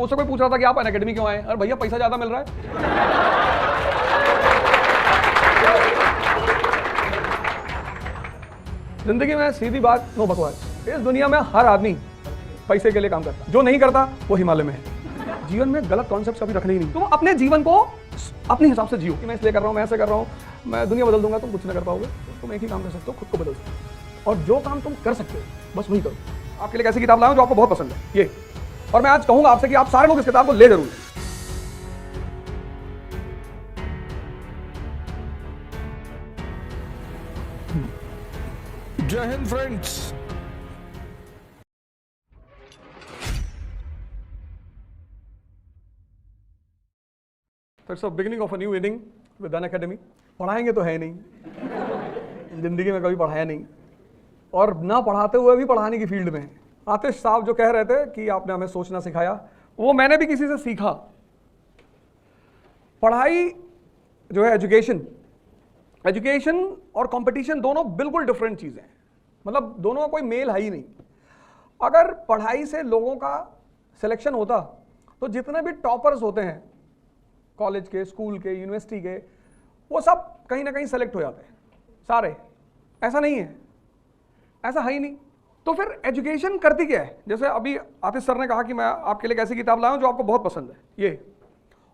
मुझसे कोई पूछ रहा था कि आप अनअकैडमी क्यों आए, अरे भैया पैसा ज्यादा मिल रहा है। जिंदगी में सीधी बात, नो बकवास, इस दुनिया में हर आदमी पैसे के लिए काम करता है, जो नहीं करता वो हिमालय में है। जीवन में गलत कॉन्सेप्ट कभी रखने ही नहीं। तुम अपने जीवन को अपने हिसाब से जियो कि मैं इसलिए कर रहा हूँ, मैं ऐसे कर रहा हूँ, मैं दुनिया बदल दूंगा, तुम कुछ नहीं कर पाओगे। तुम एक ही काम कर सकते हो, खुद को बदल सकते हो, और जो काम तुम कर सकते हो बस वही करो। आपके लिए ऐसी किताब लाऊं जो आपको बहुत पसंद है ये, और मैं आज कहूंगा आपसे कि आप सारे लोग इस किताब को ले जरूर। जय Hind friends. It's beginning of a new inning with Unacademy. पढ़ाएंगे तो है नहीं, जिंदगी में कभी पढ़ाया नहीं, और ना पढ़ाते हुए भी पढ़ाने की फील्ड में। आतिश साहब जो कह रहे थे कि आपने हमें सोचना सिखाया, वो मैंने भी किसी से सीखा। पढ़ाई जो है, एजुकेशन और कंपटीशन दोनों बिल्कुल डिफरेंट चीजें हैं, मतलब दोनों का कोई मेल है ही नहीं। अगर पढ़ाई से लोगों का सिलेक्शन होता तो जितने भी टॉपर्स होते हैं कॉलेज के, स्कूल के, यूनिवर्सिटी के, वो सब कहीं ना कहीं सेलेक्ट हो जाते हैं सारे। ऐसा नहीं है, ऐसा है ही नहीं। तो फिर एजुकेशन करती क्या है? जैसे अभी आतिश सर ने कहा कि मैं आपके लिए एक ऐसी किताब लाया हूं जो आपको बहुत पसंद है ये,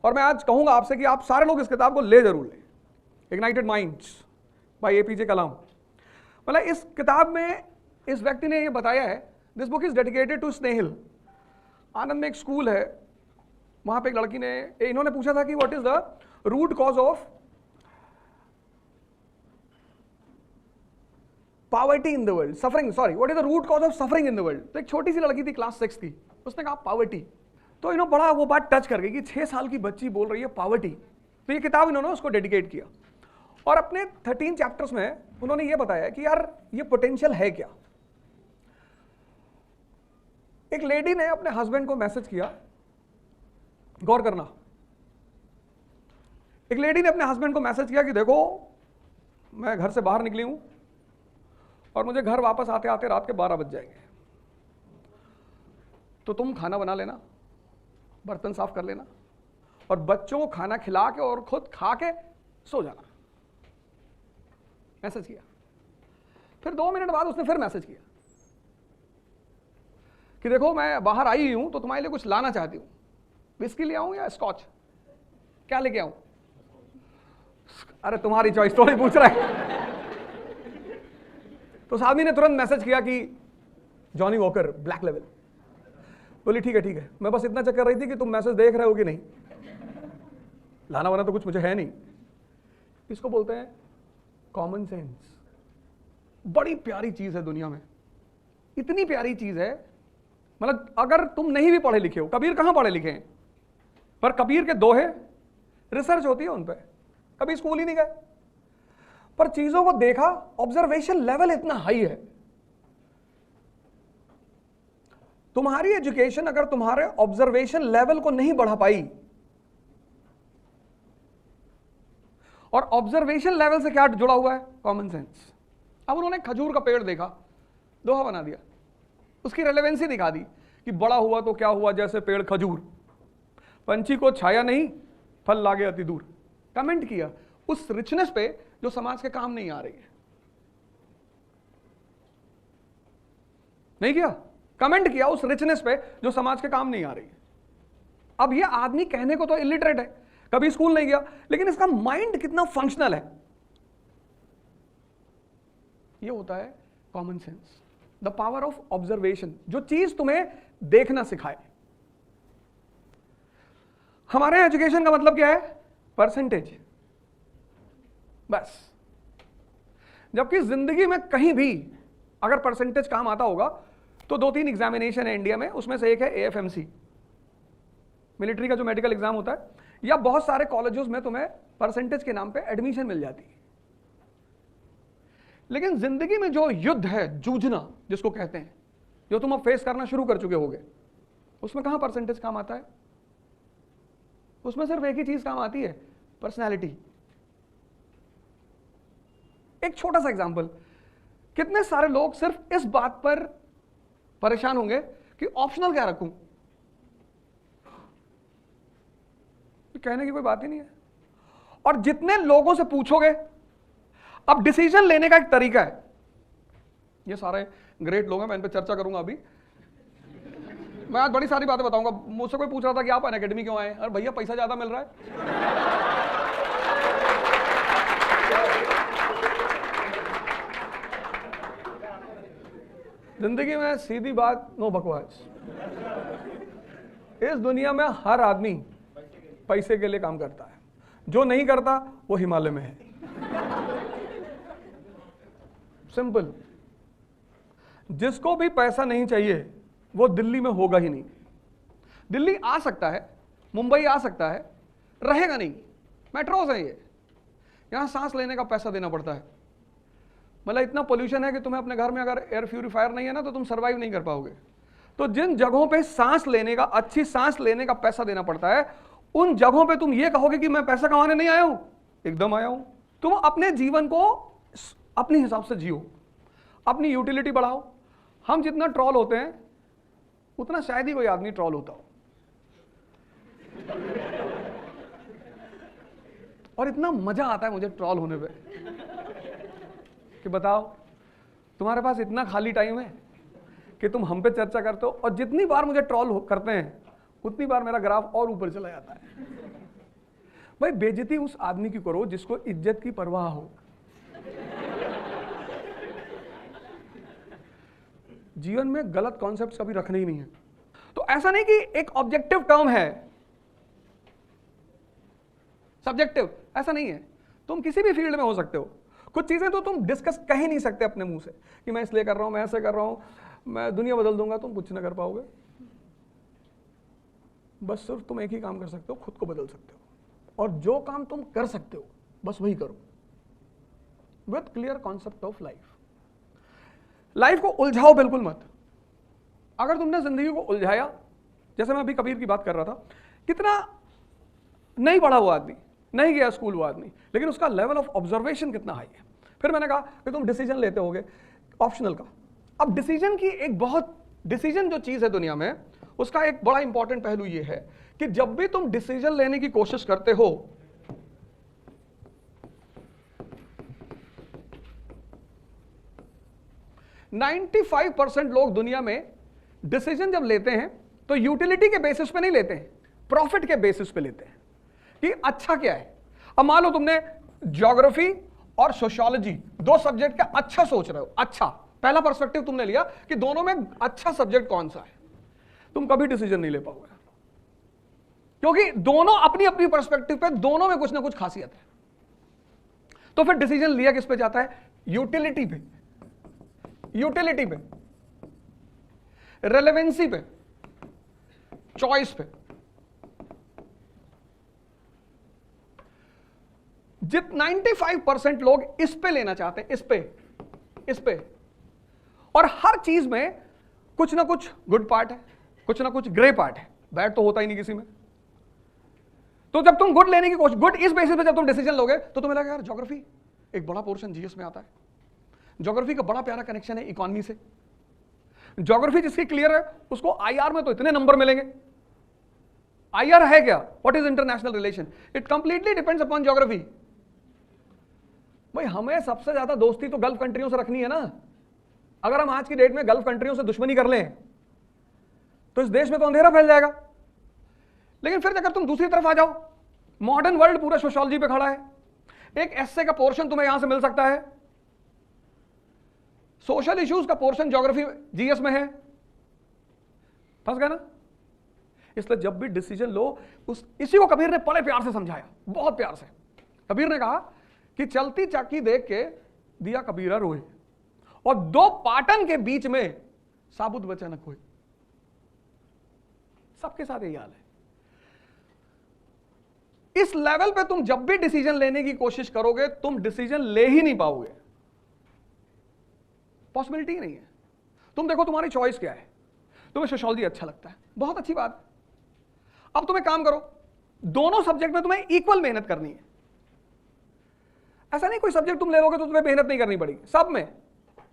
और मैं आज कहूंगा आपसे कि आप सारे लोग इस किताब को ले जरूर लें। इग्नाइटेड माइंड्स बाय एपीजे कलाम। मतलब इस किताब में इस व्यक्ति ने ये बताया है, this book is dedicated to Snehil. आनंद में एक स्कूल है, वहां पे एक लड़की ने, इन्होंने पूछा था कि what is the root cause of poverty in the world, suffering, sorry, what is the root cause of suffering in the world. तो एक छोटी सी लड़की थी, क्लास 6 की, उसने कहा पॉवर्टी। तो इन्होंने बड़ा वो बात टच कर गई कि 6 साल की बच्ची बोल रही है पॉवर्टी। तो ये किताब इन्होंने उसको डेडिकेट किया, और अपने 13 चैप्टर्स में उन्होंने ये बताया कि यार ये पोटेंशियल है क्या। एक लेडी ने अपने हस्बैंड को मैसेज किया, गौर करना, एक लेडी ने अपने हस्बैंड को मैसेज किया कि देखो मैं घर से बाहर निकली हूं और मुझे घर वापस आते आते रात के 12 बज जाएंगे, तो तुम खाना बना लेना, बर्तन साफ कर लेना, और बच्चों को खाना खिला के और खुद खा के सो जाना। मैसेज किया। फिर 2 मिनट बाद उसने फिर मैसेज किया कि देखो मैं बाहर आई हूं तो तुम्हारे लिए कुछ लाना चाहती हूं, विस्की ले आऊं या स्कॉच, क्या लेके आऊं? अरे तुम्हारी चॉइस, थोड़ी पूछ रहा है। तो साहब ने तुरंत मैसेज किया कि जॉनी वॉकर ब्लैक लेवल। बोली ठीक है, मैं बस इतना चेक कर रही थी कि तुम मैसेज देख रहे हो कि नहीं, लाना वाना तो कुछ मुझे है नहीं। इसको बोलते हैं कॉमन सेंस। बड़ी प्यारी चीज है दुनिया में, इतनी प्यारी चीज है, मतलब अगर तुम नहीं भी पढ़े लिखे हो, कबीर कहां पढ़े लिखे हैं, पर कबीर के दोहे रिसर्च होती है उन पर, कभी स्कूल ही नहीं गए, पर चीजों को देखा, ऑब्जर्वेशन लेवल इतना हाई है। तुम्हारी एजुकेशन अगर तुम्हारे ऑब्जर्वेशन लेवल को नहीं बढ़ा पाई, और ऑब्जर्वेशन लेवल से क्या जुड़ा हुआ है? Common sense. अब उन्होंने खजूर का पेड़ देखा, दोहा बना दिया, उसकी रेलेवेंसी दिखा दी कि बड़ा हुआ तो क्या हुआ, जैसे पेड़ खजूर, पंछी को छाया नहीं, फल लागे अति दूर। कमेंट किया उस रिचनेस पे जो समाज के काम नहीं आ रही है। नहीं किया? कमेंट किया उस रिचनेस पे जो समाज के काम नहीं आ रही है। अब ये आदमी कहने को तो इलिटरेट है, कभी स्कूल नहीं गया, लेकिन इसका माइंड कितना फंक्शनल है। ये होता है common sense, the power of observation, जो चीज तुम्हें देखना सिखाए। हमारे एजुकेशन का मतलब क्या है? परसेंटेज, बस। जबकि जिंदगी में कहीं भी अगर परसेंटेज काम आता होगा तो 2-3 एग्जामिनेशन है इंडिया में, उसमें से एक है एएफएमसी, मिलिट्री का जो मेडिकल एग्जाम होता है, या बहुत सारे कॉलेजेस में तुम्हें परसेंटेज के नाम पे एडमिशन मिल जाती है। लेकिन जिंदगी में जो युद्ध है, जूझना जिसको कहते हैं, जो तुम अब फेस करना शुरू कर चुके होगे, उसमें कहां परसेंटेज काम आता है? उसमें सिर्फ एक ही चीज काम आती है, पर्सनैलिटी। एक छोटा सा एग्जांपल, कितने सारे लोग सिर्फ इस बात पर परेशान होंगे कि ऑप्शनल क्या रखूं, कहने की कोई बात ही नहीं है। और जितने लोगों से पूछोगे, अब डिसीजन लेने का एक तरीका है, ये सारे ग्रेट लोग हैं, मैं इन पर चर्चा करूंगा अभी। मैं आज बड़ी सारी बातें बताऊंगा। मुझसे कोई पूछ रहा था कि आप अनअकैडमी क्यों आए? अरे भैया पैसा ज्यादा मिल रहा है। जिंदगी में सीधी बात, नो बकवास। इस दुनिया में हर आदमी पैसे के लिए काम करता है, जो नहीं करता वो हिमालय में है। सिंपल। जिसको भी पैसा नहीं चाहिए वो दिल्ली में होगा ही नहीं। दिल्ली आ सकता है, मुंबई आ सकता है, रहेगा नहीं। मेट्रोज है ये, यहां सांस लेने का पैसा देना पड़ता है। मतलब इतना पोल्यूशन है कि तुम्हें अपने घर में अगर एयर प्यूरिफायर नहीं है ना तो तुम सर्वाइव नहीं कर पाओगे। तो जिन जगहों पे सांस लेने का, अच्छी सांस लेने का पैसा देना पड़ता है, उन जगहों पे तुम ये कहोगे कि मैं पैसा कमाने नहीं आया हूं। एकदम आया हूं। तुम अपने जीवन को अपने हिसाब से जियो, अपनी यूटिलिटी बढ़ाओ। हम जितना ट्रॉल होते हैं उतना शायद ही कोई आदमी ट्रॉल होता हो। और इतना मजा आता है मुझे ट्रॉल होने पे कि बताओ, तुम्हारे पास इतना खाली टाइम है कि तुम हम पे चर्चा करते हो, और जितनी बार मुझे ट्रॉल करते हैं उतनी बार मेरा ग्राफ और ऊपर चला जाता है। भाई बेइज्जती उस आदमी की करो जिसको इज्जत की परवाह हो। जीवन में गलत कॉन्सेप्ट्स कभी रखने ही नहीं है। तो ऐसा नहीं कि एक ऑब्जेक्टिव टर्म है, सब्जेक्टिव, ऐसा नहीं है। तुम किसी भी फील्ड में हो सकते हो। कुछ चीजें तो तुम डिस्कस कह ही नहीं सकते अपने मुंह से कि मैं इसलिए कर रहा हूं, मैं ऐसे कर रहा हूं, मैं दुनिया बदल दूंगा। तुम कुछ ना कर पाओगे। बस सिर्फ तुम एक ही काम कर सकते हो, खुद को बदल सकते हो। और जो काम तुम कर सकते हो बस वही करो, with clear concept of life. Life को उलझाओ बिल्कुल मत। अगर तुमने जिंदगी को उलझाया, जैसे मैं अभी कबीर की बात कर रहा था, कितना नहीं पढ़ा वो आदमी, नहीं गया स्कूल वो आदमी, लेकिन उसका लेवल ऑफ ऑब्जर्वेशन कितना हाई है। फिर मैंने कहा कि तुम डिसीजन लेते होगे ऑप्शनल का। अब डिसीजन की एक बहुत, डिसीजन जो चीज है दुनिया में, उसका एक बड़ा इंपॉर्टेंट पहलू ये है कि जब भी तुम डिसीजन लेने की कोशिश करते हो, ,95% लोग दुनिया में डिसीजन जब लेते हैं तो यूटिलिटी के बेसिस पे नहीं लेते हैं, प्रॉफिट के बेसिस पे लेते हैं कि अच्छा क्या है। अब मान लो तुमने ज्योग्राफी और सोशियोलॉजी दो सब्जेक्ट का अच्छा सोच रहे हो, अच्छा पहला पर्सपेक्टिव तुमने लिया कि दोनों में अच्छा सब्जेक्ट कौन सा है, तुम कभी डिसीजन नहीं ले पाओगे, क्योंकि दोनों अपनी अपनी पर्सपेक्टिव पे दोनों में कुछ ना कुछ खासियत है। तो फिर डिसीजन लिया किस पे जाता है? यूटिलिटी पे, यूटिलिटी पे, रेलेवेंसी पे, चॉइस पे। जित 95% लोग इस पे लेना चाहते हैं, इस पे। और हर चीज में कुछ ना कुछ गुड पार्ट है, कुछ ना कुछ ग्रे पार्ट है, बैड तो होता ही नहीं किसी में। तो जब तुम गुड लेने की कोशिश, गुड इस बेसिस पे जब तुम डिसीजन लोगे तो तुम्हें लगेगा यार ज्योग्राफी एक बड़ा पोर्शन जीएस में आता है, ज्योग्राफी का बड़ा प्यारा कनेक्शन है इकोनॉमी से, ज्योग्राफी जिसकी क्लियर है उसको आईआर में तो इतने नंबर मिलेंगे। आईआर है क्या? What is international relation? It completely depends upon geography. भाई हमें सबसे ज्यादा दोस्ती तो गल्फ कंट्रियों से रखनी है ना। अगर हम आज की डेट में गल्फ कंट्रियों से दुश्मनी कर लें तो इस देश में तो अंधेरा फैल जाएगा। लेकिन फिर अगर तुम दूसरी तरफ आ जाओ, मॉडर्न वर्ल्ड पूरा सोशियोलॉजी पे खड़ा है, एक एस्से का पोर्शन तुम्हें यहां से मिल सकता है, सोशल इश्यूज का पोर्शन ज्योग्राफी जीएस में है, फंस गए ना। इसलिए जब भी डिसीजन लो, इसी को कबीर ने बड़े प्यार से समझाया, बहुत प्यार से। कबीर ने कहा कि चलती चाकी देख के दिया कबीरा रोए, और दो पाटन के बीच में साबुत बचा न कोई। सबके साथ यही हाल है। इस लेवल पे तुम जब भी डिसीजन लेने की कोशिश करोगे, तुम डिसीजन ले ही नहीं पाओगे, पॉसिबिलिटी ही नहीं है। तुम देखो तुम्हारी चॉइस क्या है, तुम्हें सोशियोलॉजी अच्छा लगता है, बहुत अच्छी बात। अब तुम्हें काम करो, दोनों सब्जेक्ट में तुम्हें इक्वल मेहनत करनी है। ऐसा नहीं कोई सब्जेक्ट तुम ले लोगे तो तुम्हें मेहनत नहीं करनी पड़ेगी, सब में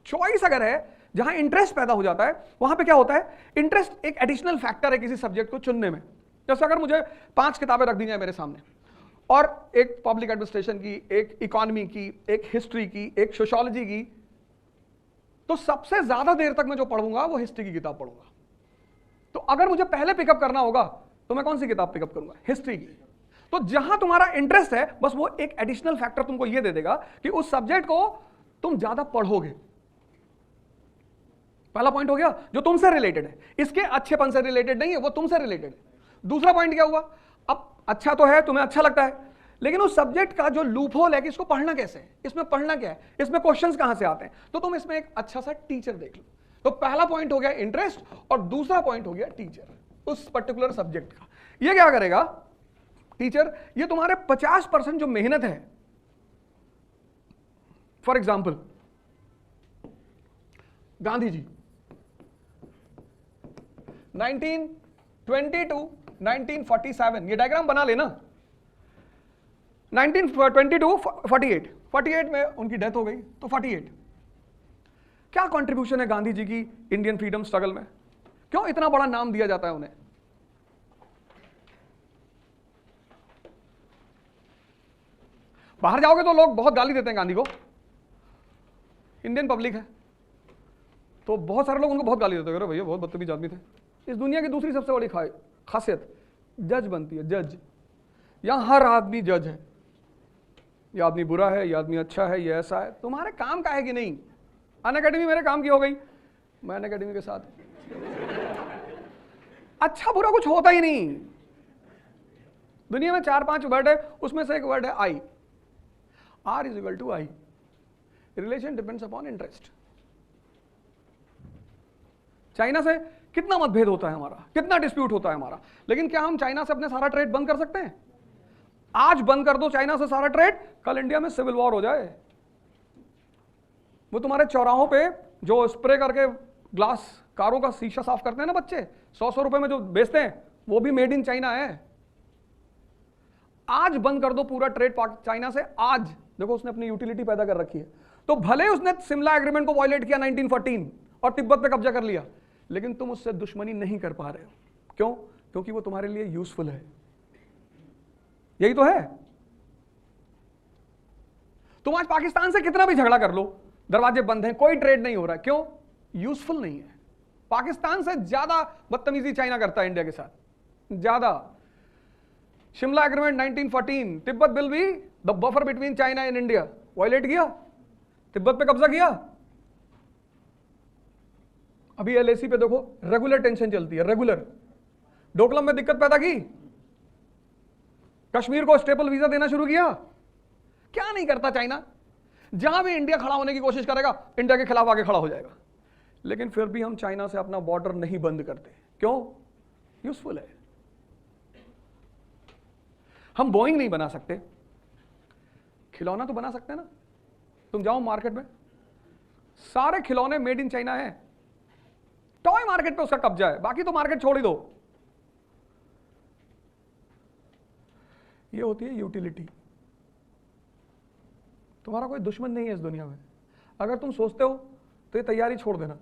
चॉइस अगर है, जहां इंटरेस्ट पैदा हो जाता है वहां पे क्या होता है, इंटरेस्ट एक एडिशनल फैक्टर है किसी सब्जेक्ट को चुनने में। जैसे अगर मुझे 5 किताबें रख दी जाए मेरे सामने, और एक पब्लिक एडमिनिस्ट्रेशन की, एक इकोनॉमी की, एक हिस्ट्री की, एक सोशियोलॉजी की, तो सबसे ज्यादा देर तक मैं जो पढ़ूंगा वो हिस्ट्री की किताब पढ़ूंगा। तो अगर मुझे पहले पिकअप करना होगा तो मैं कौन सी किताब पिकअप करूंगा? हिस्ट्री की। तो जहां तुम्हारा इंटरेस्ट है, बस वो एक एडिशनल फैक्टर तुमको ये दे देगा कि उस सब्जेक्ट को तुम ज्यादा पढ़ोगे। पहला पॉइंट हो गया, जो तुमसे रिलेटेड है, इसके अच्छेपन से रिलेटेड नहीं है, वो तुमसे रिलेटेड है। दूसरा पॉइंट क्या हुआ? अब अच्छा तो है, तुम्हें अच्छा लगता है, लेकिन उस सब्जेक्ट का जो लूप होल है कि इसको पढ़ना कैसे है, इसमें पढ़ना क्या है, इसमें क्वेश्चंस कहां से आते हैं, तो तुम इसमें एक अच्छा सा टीचर देख लो। तो पहला पॉइंट हो गया इंटरेस्ट, और दूसरा पॉइंट हो गया टीचर, उस पर्टिकुलर सब्जेक्ट का। ये क्या करेगा टीचर? ये तुम्हारे 50% जो मेहनत है, for example Gandhi ji 1920 to 1947, ये डायग्राम बना लेना। 1920 टू 48 में उनकी डेथ हो गई, तो 48 क्या कंट्रीब्यूशन है गांधी जी की इंडियन फ्रीडम स्ट्रगल में? क्यों इतना बड़ा नाम दिया जाता है उन्हें? बाहर जाओगे तो लोग बहुत गाली देते हैं गांधी को, इंडियन पब्लिक है तो बहुत सारे लोग उनको बहुत गाली देते हैं, भैया बहुत बदतमीज आदमी थे। इस दुनिया की दूसरी सबसे बड़ी खासियत जज बनती है, जज। यहां हर आदमी जज है, ये आदमी बुरा है, ये आदमी अच्छा है, ये ऐसा है। तुम्हारे काम का है कि नहीं? अन अकेडमी मेरे काम की हो गई, मैं अन अकेडमी के साथ अच्छा बुरा कुछ होता ही नहीं। दुनिया में 4-5 वर्ड है, उसमें से एक वर्ड है I. R is equal to I. Relation depends upon interest. China से कितना मतभेद होता है हमारा, कितना डिस्प्यूट होता है हमारा, लेकिन क्या हम चाइना से अपने सारा ट्रेड बंद कर सकते हैं? आज बंद कर दो चाइना से सारा ट्रेड, कल इंडिया में सिविल वॉर हो जाए। वो तुम्हारे चौराहों पे जो स्प्रे करके ग्लास कारों का शीशा साफ करते हैं ना बच्चे, 100 रुपए में जो बेचते हैं, वो भी मेड इन चाइना है। आज बंद कर दो पूरा ट्रेड चाइना से। आज देखो उसने अपनी यूटिलिटी पैदा कर रखी है। तो भले उसने शिमला एग्रीमेंट को वायलेट किया 1914 और तिब्बत पे कब्जा कर लिया, लेकिन तुम उससे दुश्मनी नहीं कर पा रहे हो। क्यों? क्योंकि वो तुम्हारे लिए यूजफुल है। यही तो है। तुम आज पाकिस्तान से कितना भी झगड़ा कर लो, दरवाजे बंद हैं, कोई ट्रेड नहीं हो रहा है। क्यों? यूजफुल नहीं है। पाकिस्तान से ज्यादा बदतमीजी चाइना करता है इंडिया के साथ, ज्यादा। Shimla agreement 1914, Tibet will be the buffer between China and India, violate किया, तिब्बत पे कब्जा किया। अभी एलएसी पे देखो रेगुलर टेंशन चलती है, रेगुलर। डोकलम में दिक्कत पैदा की, कश्मीर को स्टेपल वीजा देना शुरू किया। क्या नहीं करता चाइना? जहां भी इंडिया खड़ा होने की कोशिश करेगा, इंडिया के खिलाफ आगे खड़ा हो जाएगा। लेकिन फिर भी हम चाइना से अपना बॉर्डर नहीं बंद करते। क्यों? यूजफुल है। हम बोइंग नहीं बना सकते, खिलौना तो बना सकते हैं ना। तुम जाओ मार्केट में, सारे खिलौने मेड इन चाइना है। टॉय मार्केट पे उसका कब्जा है, बाकी तो मार्केट छोड़ ही दो। ये होती है यूटिलिटी। तुम्हारा कोई दुश्मन नहीं है इस दुनिया में। अगर तुम सोचते हो तो ये तैयारी छोड़ देना,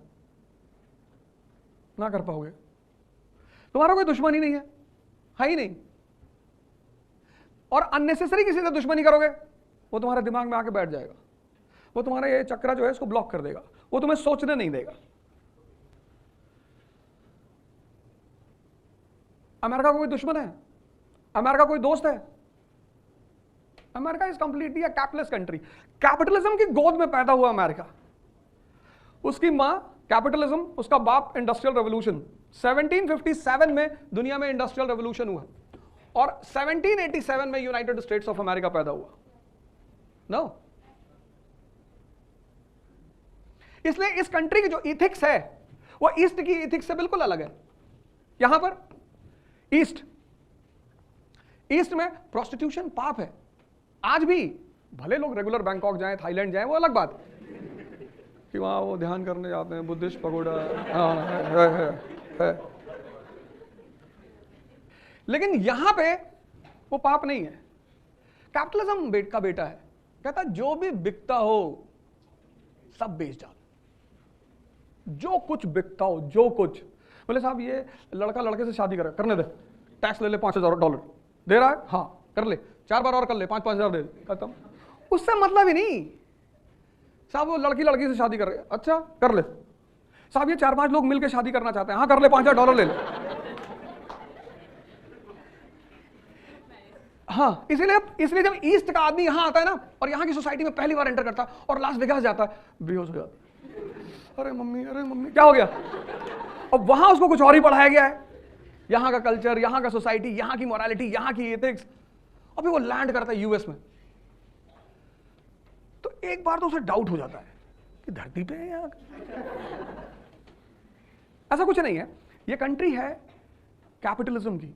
ना कर पाओगे। तुम्हारा कोई दुश्मन ही नहीं है ही नहीं। और अननेसेसरी किसी से दुश्मनी करोगे, वो तुम्हारे दिमाग में आके बैठ जाएगा। वो तुम्हारा ये चक्रा जो है इसको ब्लॉक कर देगा, वो तुम्हें सोचने नहीं देगा। अमेरिका कोई दुश्मन है? अमेरिका कोई दोस्त है? America is completely a capitalist country. Capitalism की गोद में पैदा हुआ अमेरिका। उसकी मां कैपिटलिज्म, उसका बाप इंडस्ट्रियल रेवोल्यूशन। 1757 में दुनिया में इंडस्ट्रियल रेवोल्यूशन हुआ और 1787 में यूनाइटेड स्टेट्स ऑफ अमेरिका पैदा हुआ। नो, इसलिए इस कंट्री की जो इथिक्स है वो ईस्ट की इथिक्स से बिल्कुल अलग है। यहां पर ईस्ट में प्रोस्टिट्यूशन पाप है। आज भी भले लोग रेगुलर बैंकॉक जाएं, थाईलैंड जाएं, वो अलग बात कि वहां वो ध्यान करने जाते हैं, बुद्धिस्ट पगोड़ा है। लेकिन यहां पे वो पाप नहीं है। कैपिटलिज्म का बेटा है, कहता जो भी बिकता हो सब बेच डालो, जो कुछ बिकता हो, जो कुछ। बोले साहब ये लड़का लड़के से शादी करने दे, टैक्स ले ले $5,000 दे रहा है, हाँ कर ले, 4 बार और कर ले, 5,000 दे, खत्म। उससे मतलब ही नहीं। साहब वो लड़की से शादी कर रहे, अच्छा कर ले। साहब ये 4-5 लोग मिलकर शादी करना चाहते हैं, हाँ कर ले, $5,000 ले ले। हाँ, इसलिए जब ईस्ट का आदमी यहां आता है ना और यहां की सोसाइटी में पहली बार एंटर करता है और लास वेगास जाता है, बेहोश हो जाता है, अरे मम्मी क्या हो गया। और वहां उसको कुछ और ही पढ़ाया गया है, यहां का कल्चर, यहां का सोसाइटी, यहां की मोरालिटी, यहां की एथिक्स। अभी वो लैंड करता है यूएस में, तो एक बार तो उसे डाउट हो जाता है कि धरती पे है यहाँ। ऐसा कुछ नहीं है, ये कंट्री है कैपिटलिज्म की,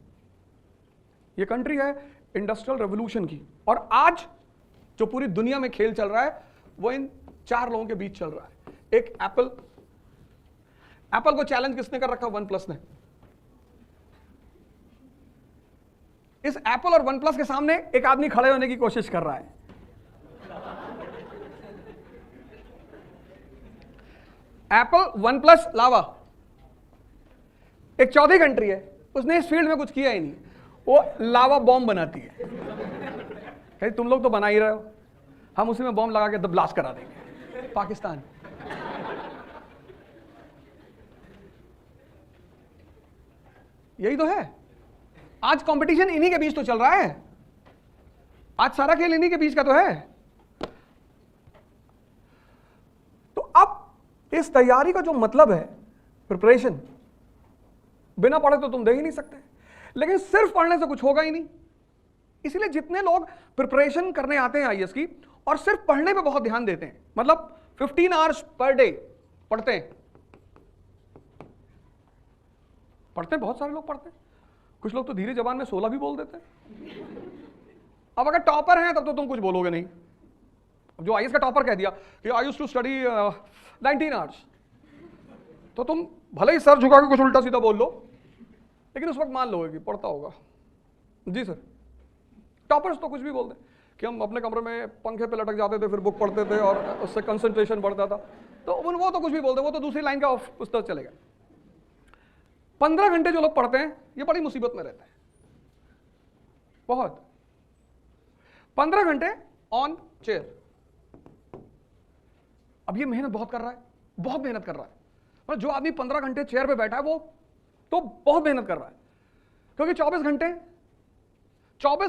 ये कंट्री है इंडस्ट्रियल रेवोल्यूशन की, और आज जो पूरी दुनिया में खेल चल रहा है वो इन 4 लोगों के बीच चल रहा है। एक एप्पल को चैलेंज किसने कर रखा? OnePlus ने। इस एप्पल और OnePlus के सामने एक आदमी खड़े होने की कोशिश कर रहा है। एप्पल, OnePlus, लावा, एक चौथी कंट्री है, उसने इस फील्ड में कुछ किया ही नहीं, वो लावा बॉम्ब बनाती है। कहती तुम लोग तो बना ही रहे हो, हम उसी में बॉम्ब लगा के ब्लास्ट करा देंगे। पाकिस्तान। यही तो है, आज कंपटीशन इन्हीं के बीच तो चल रहा है, आज सारा खेल इन्हीं के बीच का तो है। तो अब इस तैयारी का जो मतलब है प्रिपरेशन, बिना पढ़े तो तुम दे ही नहीं सकते, लेकिन सिर्फ पढ़ने से कुछ होगा ही नहीं। इसलिए जितने लोग प्रिपरेशन करने आते हैं आईएएस की और सिर्फ पढ़ने पे बहुत ध्यान देते हैं, मतलब 15 आवर्स पर डे पढ़ते हैं, बहुत सारे लोग पढ़ते हैं, कुछ लोग तो धीरे जबान में 16 भी बोल देते हैं। अब अगर टॉपर हैं तब तो तुम कुछ बोलोगे नहीं। जो आईएएस का टॉपर कह दिया कि I used to study 19 hours, तो तुम भले ही सर झुका के कुछ उल्टा सीधा बोल लो, लेकिन उस वक्त मान लोगे कि पढ़ता होगा। जी सर, टॉपर्स तो कुछ भी बोलते हैं कि हम अपने कमरे में पंखे पे लटक जाते थे, फिर बुक पढ़ते थे और उससे कंसंट्रेशन बढ़ता था, तो वो तो कुछ भी बोलते, वो तो दूसरी लाइन का उस तरह चलेगा। 15 घंटे जो लोग पढ़ते हैं ये बड़ी मुसीबत में रहते हैं, बहुत। 15 घंटे ऑन चेयर। अब ये मेहनत बहुत कर रहा है, बहुत मेहनत कर रहा है। मतलब जो आदमी 15 घंटे चेयर पे बैठा है वो तो बहुत मेहनत कर रहा है, क्योंकि 24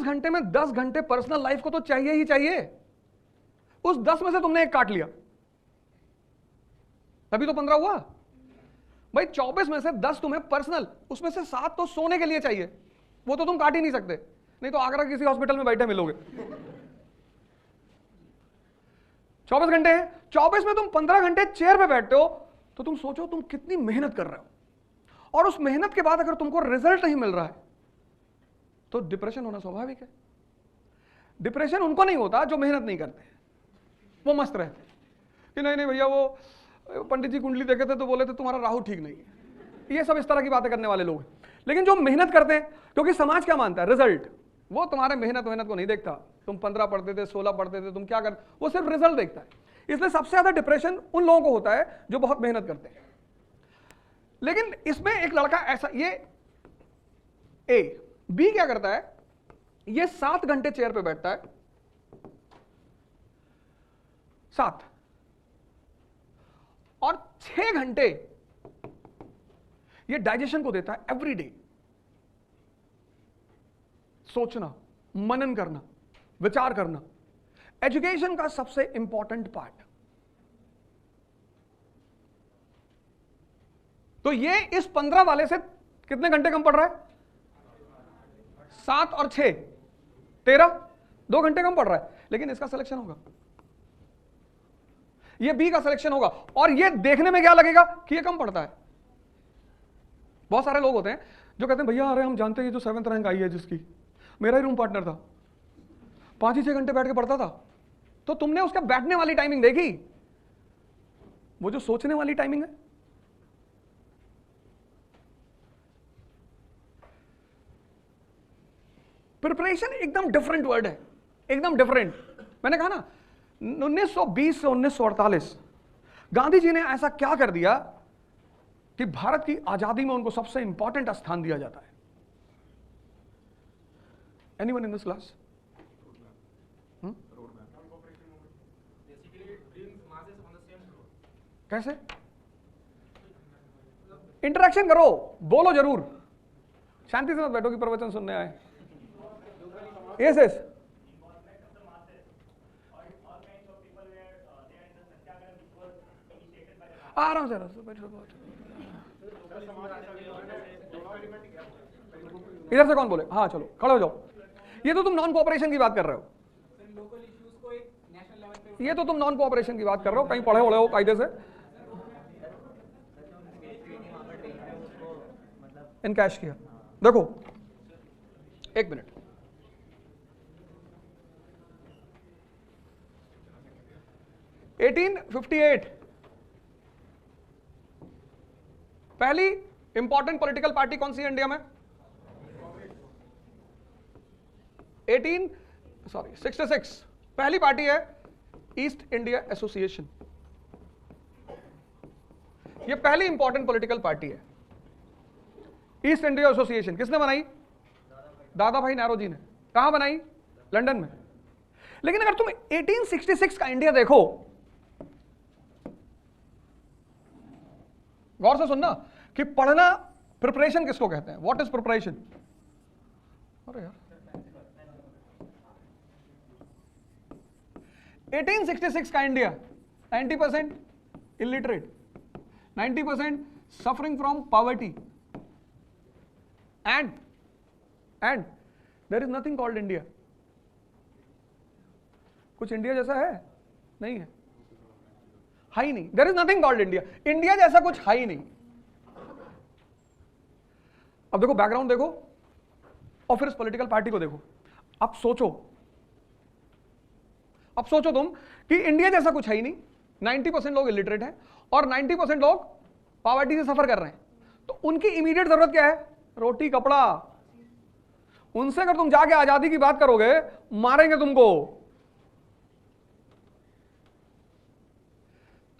घंटे में 10 घंटे पर्सनल लाइफ को तो चाहिए ही चाहिए। उस 10 में से तुमने एक काट लिया, तभी तो 15 हुआ भाई। 24 में से 10 तुम्हें पर्सनल, उसमें से 7 तो सोने के लिए चाहिए, वो तो तुम काट ही नहीं सकते, नहीं तो आगरा किसी हॉस्पिटल में बैठे मिलोगे। 24 घंटे हैं, 24 में तुम 15 घंटे चेयर पे बैठते हो, तो तुम सोचो तुम कितनी मेहनत कर रहे हो, और उस मेहनत के बाद अगर तुमको रिजल्ट नहीं मिल रहा है तो डिप्रेशन होना स्वाभाविक है। डिप्रेशन उनको नहीं होता जो मेहनत नहीं करते, वो मस्त रहते कि नहीं भैया, वो पंडित जी कुंडली देखे थे तो बोले थे तुम्हारा राहु ठीक नहीं है, ये सब इस तरह की बातें करने वाले लोग हैं। लेकिन जो मेहनत करते हैं, क्योंकि समाज क्या मानता है? रिजल्ट। वो तुम्हारे मेहनत को नहीं देखता, तुम 15 पढ़ते थे, 16 पढ़ते थे, तुम क्या कर, वो सिर्फ रिजल्ट देखता है। इसलिए सबसे ज्यादा डिप्रेशन उन लोगों को होता है जो बहुत मेहनत करते हैं। लेकिन इसमें एक लड़का ऐसा, ये ए, बी क्या करता है, ये 7 घंटे चेयर पे बैठता है, 7, और 6 घंटे ये डाइजेशन को देता है एवरी डे। सोचना, मनन करना, विचार करना, एजुकेशन का सबसे इंपॉर्टेंट पार्ट। तो ये इस 15 वाले से कितने घंटे कम पड़ रहा है? 7 और 6, 13, 2 घंटे कम पड़ रहा है। लेकिन इसका सिलेक्शन होगा, ये बी का सिलेक्शन होगा, और ये देखने में क्या लगेगा कि ये कम पड़ता है। बहुत सारे लोग होते हैं जो कहते हैं भैया अरे हम जानते हैं जो 7th रैंक आई है जिसकी, मेरा ही रूम पार्टनर था, 5 ही 6 घंटे बैठ के पढ़ता था। तो तुमने उसका बैठने वाली टाइमिंग देखी? वो जो सोचने वाली टाइमिंग है, प्रिपरेशन एकदम डिफरेंट वर्ड है, एकदम डिफरेंट। मैंने कहा ना 1920 से 1948 गांधी जी ने ऐसा क्या कर दिया कि भारत की आजादी में उनको सबसे इंपॉर्टेंट स्थान दिया जाता है। Anyone in this class? कैसे? इंटरेक्शन करो, बोलो जरूर, शांति से मत बैठो कि प्रवचन सुनने आए। यस यस, आराम से बैठो। इधर से कौन बोले? हाँ चलो खड़े हो जाओ। ये तो तुम नॉन कोऑपरेशन की बात कर रहे हो, ये तो तुम नॉन कोऑपरेशन की बात कर रहे हो, कहीं पढ़े वढ़े हो कायदे से। इनकैश किया, देखो एक मिनट, (1858) पहली इंपॉर्टेंट पॉलिटिकल पार्टी कौन सी है इंडिया में? 66 पहली पार्टी है ईस्ट इंडिया एसोसिएशन। ये पहली इंपॉर्टेंट पॉलिटिकल पार्टी है। ईस्ट इंडिया एसोसिएशन किसने बनाई? दादा भाई नेहरू जी ने। कहां बनाई? लंदन में। लेकिन अगर तुम 1866 का इंडिया देखो, गौर से सुनना कि पढ़ना, प्रिपरेशन किसको कहते हैं? What is preparation? अरे यार 1866 का India 90% illiterate, 90% suffering from poverty, and there is nothing called India. कुछ इंडिया जैसा है? नहीं है, ही नहीं। There is nothing called India, India जैसा कुछ है ही नहीं। अब देखो बैकग्राउंड देखो और फिर इस पॉलिटिकल पार्टी को देखो। अब सोचो तुम कि इंडिया जैसा कुछ है ही नहीं, 90% लोग इलिटरेट हैं और 90% लोग पॉवर्टी से सफर कर रहे हैं, तो उनकी इमीडिएट जरूरत क्या है? रोटी कपड़ा। उनसे अगर तुम जाके आजादी की बात करोगे, मारेंगे तुमको।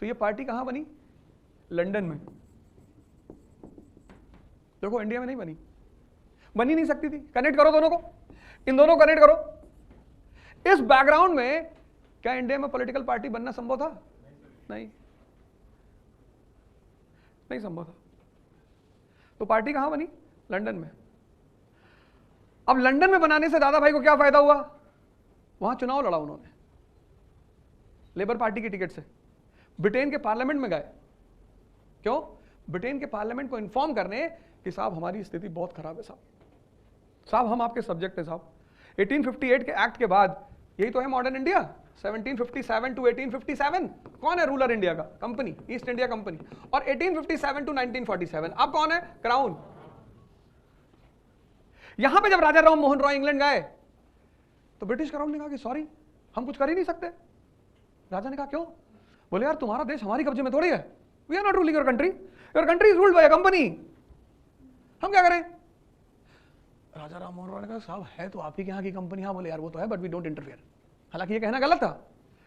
तो ये पार्टी कहां बनी? लंदन में। देखो इंडिया में नहीं बनी, बनी नहीं सकती थी। कनेक्ट करो दोनों को, इन दोनों को कनेक्ट करो। इस बैकग्राउंड में क्या इंडिया में पॉलिटिकल पार्टी बनना संभव था? नहीं संभव था। तो पार्टी कहां बनी? लंदन में। अब लंदन में बनाने से दादा भाई को क्या फायदा हुआ? वहां चुनाव लड़ा उन्होंने लेबर पार्टी की टिकट से, ब्रिटेन के पार्लियामेंट में गए। क्यों? ब्रिटेन के पार्लियामेंट को इन्फॉर्म करने कि साहब हमारी स्थिति बहुत खराब है, साहब हम आपके सब्जेक्ट है साहब। 1858 के एक्ट के बाद यही तो है मॉडर्न इंडिया। 1757 टू 1857 कौन है रूलर इंडिया का? Company, east India company. और 1857 टू 1947 अब कौन है? क्राउन। यहां पे जब राजा राम मोहन रॉय इंग्लैंड गए तो ब्रिटिश क्राउन ने कहा कि सॉरी हम कुछ कर ही नहीं सकते। राजा ने कहा क्यों? बोले यार तुम्हारा देश हमारी कब्जे में थोड़ी है, we are not ruling your country is ruled by a company, हम क्या करें? राजा राम मोहन रॉय ने कहा साहब है तो आप ही के यहाँ की कंपनी। हाँ बोले यार वो तो है बट वी डोंट इंटरफेयर। हालांकि ये कहना गलत था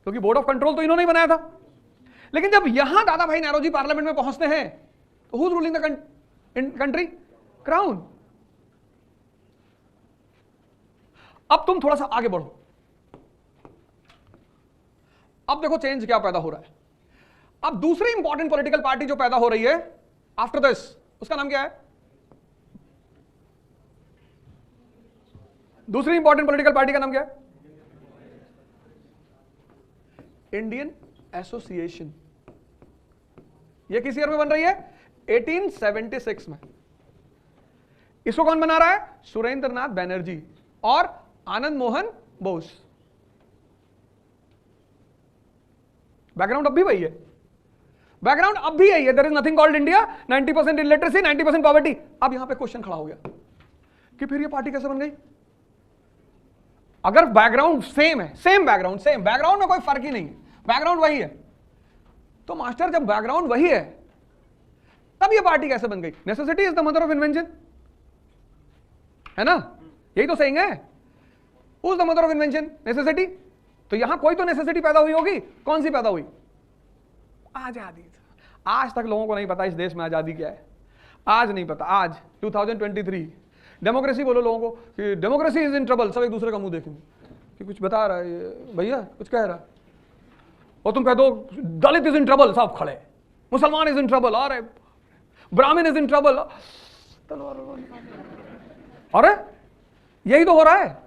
क्योंकि बोर्ड ऑफ कंट्रोल तो इन्होंने ही बनाया था। लेकिन जब यहां दादा भाई नेहरू जी पार्लियामेंट में पहुंचते हैं तो who is ruling the country? Crown. अब तुम थोड़ा सा आगे बढ़ो, अब देखो चेंज क्या पैदा हो रहा है। अब दूसरी इंपॉर्टेंट पॉलिटिकल पार्टी जो पैदा हो रही है आफ्टर दिस, उसका नाम क्या है? दूसरी इंपॉर्टेंट पॉलिटिकल पार्टी का नाम क्या है? Indian association. यह किस ईयर में बन रही है? 1876 में। इसको कौन बना रहा है? सुरेंद्र नाथ बैनर्जी और आनंद मोहन बोस। बैकग्राउंड अब भी वही है, बैकग्राउंड अब भी यही है। There is nothing called India, 90% illiteracy, 90% poverty. अब यहां पे क्वेश्चन खड़ा हो गया कि फिर ये पार्टी कैसे बन गई? अगर बैकग्राउंड सेम है, सेम बैकग्राउंड में कोई फर्क ही नहीं है, बैकग्राउंड वही है, तो मास्टर जब बैकग्राउंड वही है तब ये पार्टी कैसे बन गई? Necessity is the mother of invention, है ना? यही तो सेइंग है। Who is the mother of invention? Necessity. तो यहां कोई तो नेसेसिटी पैदा हुई होगी। कौन सी पैदा हुई? आजादी। आज तक लोगों को नहीं पता इस देश में आजादी क्या है। आज नहीं पता। आज 2023 डेमोक्रेसी बोलो लोगों को कि डेमोक्रेसी इज इन ट्रबल, सब एक दूसरे का मुंह देखेंगे कि कुछ बता रहा है ये भैया, कुछ कह रहा है। और तुम कह दो दलित इज इन ट्रबल, सब खड़े, मुसलमान इज इन ट्रबल, अरे ब्राह्मण इज इन ट्रबल, अरे यही तो हो रहा है।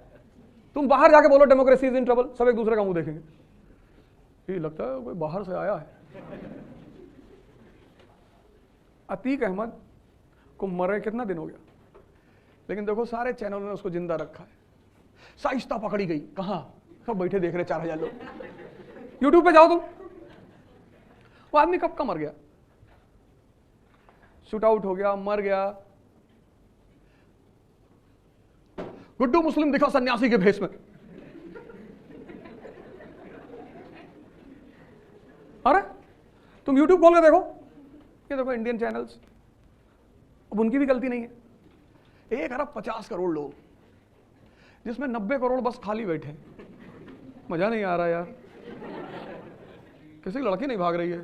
तुम बाहर जाके बोलो डेमोक्रेसी इज इन ट्रबल, सब एक दूसरे का मुंह देखेंगे, ये लगता है कोई बाहर से आया है। अतीक अहमद को मरे कितना दिन हो गया, लेकिन देखो सारे चैनलों ने उसको जिंदा रखा है। साइस्ता पकड़ी गई, कहां, सब बैठे देख रहे 4000 लोग। यूट्यूब पे जाओ तुम, वो आदमी कब का मर गया, शूट आउट हो गया, मर गया। गुड्डू मुस्लिम दिखा सन्यासी के भेष में, अरे तुम यूट्यूब खोल के देखो, ये देखो इंडियन चैनल्स, अब उनकी भी गलती नहीं है। 1 अरब 50 करोड़ लोग, जिसमें 90 करोड़ बस खाली बैठे, मजा नहीं आ रहा यार, किसी लड़की नहीं भाग रही है।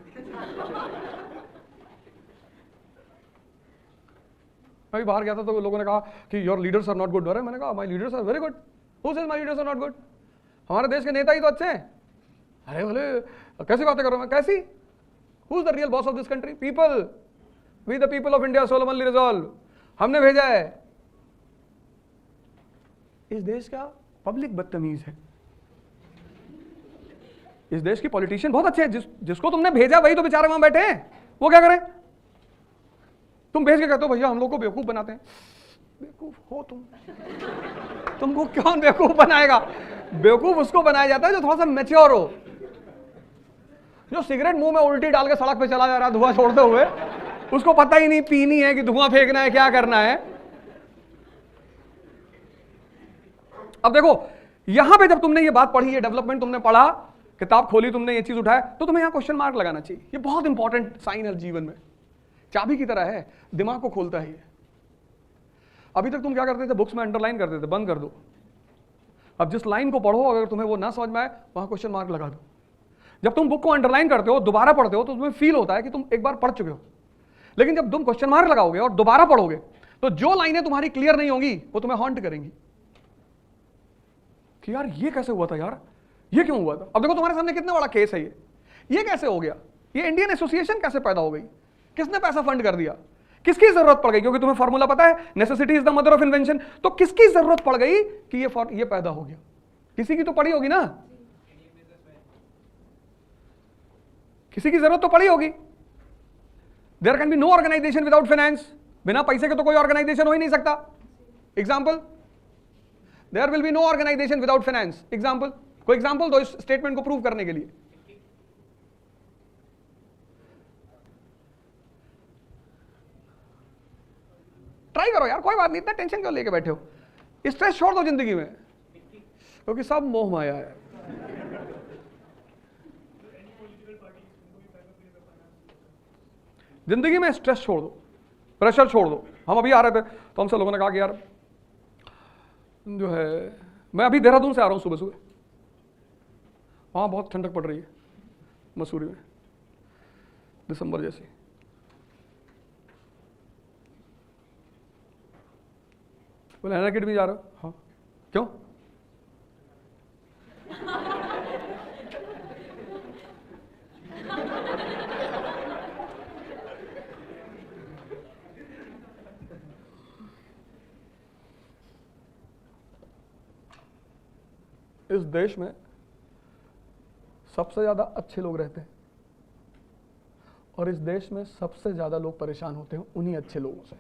मैं भी बाहर गया था तो लोगों ने कहा कि your leaders are not good, अरे मैंने कहा my leaders are very good, who says my leaders are not good, हमारे देश के नेता ही तो अच्छे हैं। अरे बोले कैसी बातें कर रहा हूं मैं, कैसी, who is the real boss of this country, people, we the people of India solemnly resolve, हमने भेजा है। इस देश का पब्लिक बदतमीज है, इस देश की पॉलिटिशियन बहुत अच्छे हैं, जिसको तुमने भेजा वही तो बेचारे वहां बैठे हैं, वो क्या करें। तुम भेज के कहते हो भैया हम लोग को बेवकूफ बनाते हैं, बेवकूफ हो तुमको कौन बेवकूफ बनाएगा। बेवकूफ उसको बनाया जाता है जो थोड़ा सा मैच्योर हो, जो सिगरेट मुंह में उल्टी डाल के सड़क पे चला जा रहा है धुआं छोड़ते हुए, उसको पता ही नहीं पीनी है कि धुआं फेंकना है, क्या करना है। अब देखो यहां पे जब तुमने ये बात पढ़ी, ये डेवलपमेंट तुमने पढ़ा, किताब खोली तुमने, ये चीज उठाया, तो तुम्हें यहां क्वेश्चन मार्क लगाना चाहिए। ये बहुत इंपॉर्टेंट साइन है जीवन में, चाबी की तरह है, दिमाग को खोलता है ये। अभी तक तुम क्या करते थे, बुक्स में अंडरलाइन करते थे, बंद कर दो। अब जिस लाइन को पढ़ो अगर तुम्हें वो ना समझ में आए, वहां क्वेश्चन मार्क लगा दो। जब तुम बुक को अंडरलाइन करते हो, दोबारा पढ़ते हो, तो तुम्हें फील होता है कि तुम एक बार पढ़ चुके हो। लेकिन जब तुम क्वेश्चन मार्क लगाओगे और दोबारा पढ़ोगे, तो जो लाइनें तुम्हारी क्लियर नहीं होंगी वो तुम्हें हॉन्ट करेंगी कि यार ये कैसे हुआ था, यार ये क्यों हुआ था। अब देखो तुम्हारे सामने कितना बड़ा केस है ये कैसे हो गया, ये इंडियन एसोसिएशन कैसे पैदा हो गई, किसने पैसा फंड कर दिया, किसकी जरूरत पड़ गई, क्योंकि तुम्हें फॉर्मूला पता है, necessity is the mother of invention. तो किसकी जरूरत पड़ गई कि ये पैदा हो गया, किसी की तो पड़ी होगी ना, किसी की जरूरत तो पड़ी होगी। There can be no organization without finance, बिना पैसे के तो कोई ऑर्गेनाइजेशन हो ही नहीं सकता। Example, there will be no organization without finance. Example, कोई एग्जाम्पल दो इस स्टेटमेंट को प्रूव करने के लिए। ट्राई करो यार, कोई बात नहीं, इतना टेंशन क्यों लेके बैठे हो, स्ट्रेस छोड़ दो जिंदगी में, क्योंकि सब मोह माया है। जिंदगी में स्ट्रेस छोड़ दो, प्रेशर छोड़ दो। हम अभी आ रहे थे तो हमसे लोगों ने कहा कि यार जो है, मैं अभी देहरादून से आ रहा हूं सुबह सुबह, वहां बहुत ठंडक पड़ रही है मसूरी में, दिसंबर जैसी। बोले हैना किट भी जा रहे हो, हाँ क्यों, इस देश में सबसे ज्यादा अच्छे लोग रहते हैं और इस देश में सबसे ज्यादा लोग परेशान होते हैं उन्हीं अच्छे लोगों से।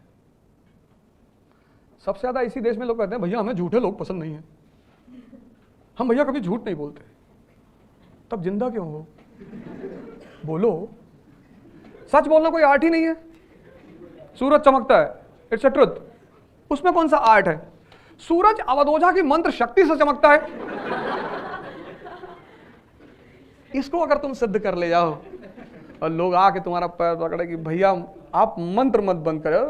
सबसे ज्यादा इसी देश में लोग कहते हैं भैया हमें झूठे लोग पसंद नहीं है, हम भैया कभी झूठ नहीं बोलते। तब जिंदा क्यों हो, बोलो, सच बोलना कोई आर्ट ही नहीं है। सूरज चमकता है, इट्स अ ट्रुथ, उसमें कौन सा आर्ट है। सूरज अवधोजा की मंत्र शक्ति से चमकता है, इसको अगर तुम सिद्ध कर ले जाओ और लोग आके तुम्हारा पैर पकड़े कि भैया आप मंत्र मत बंद करो,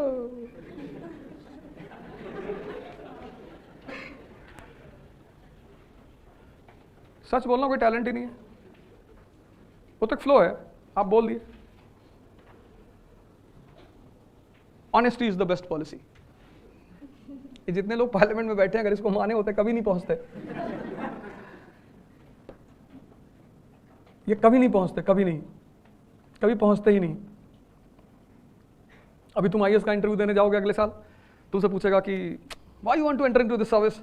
सच बोलना कोई टैलेंट ही नहीं है, वो तक फ्लो है, आप बोल दिए। Honesty is the best policy, ये जितने लोग पार्लियामेंट में बैठे हैं अगर इसको माने होते कभी नहीं पहुंचते, ये कभी नहीं पहुंचते, कभी नहीं, कभी पहुंचते ही नहीं। अभी तुम आईएएस का इंटरव्यू देने जाओगे अगले साल, तुमसे पूछेगा कि why you want to enter into this service,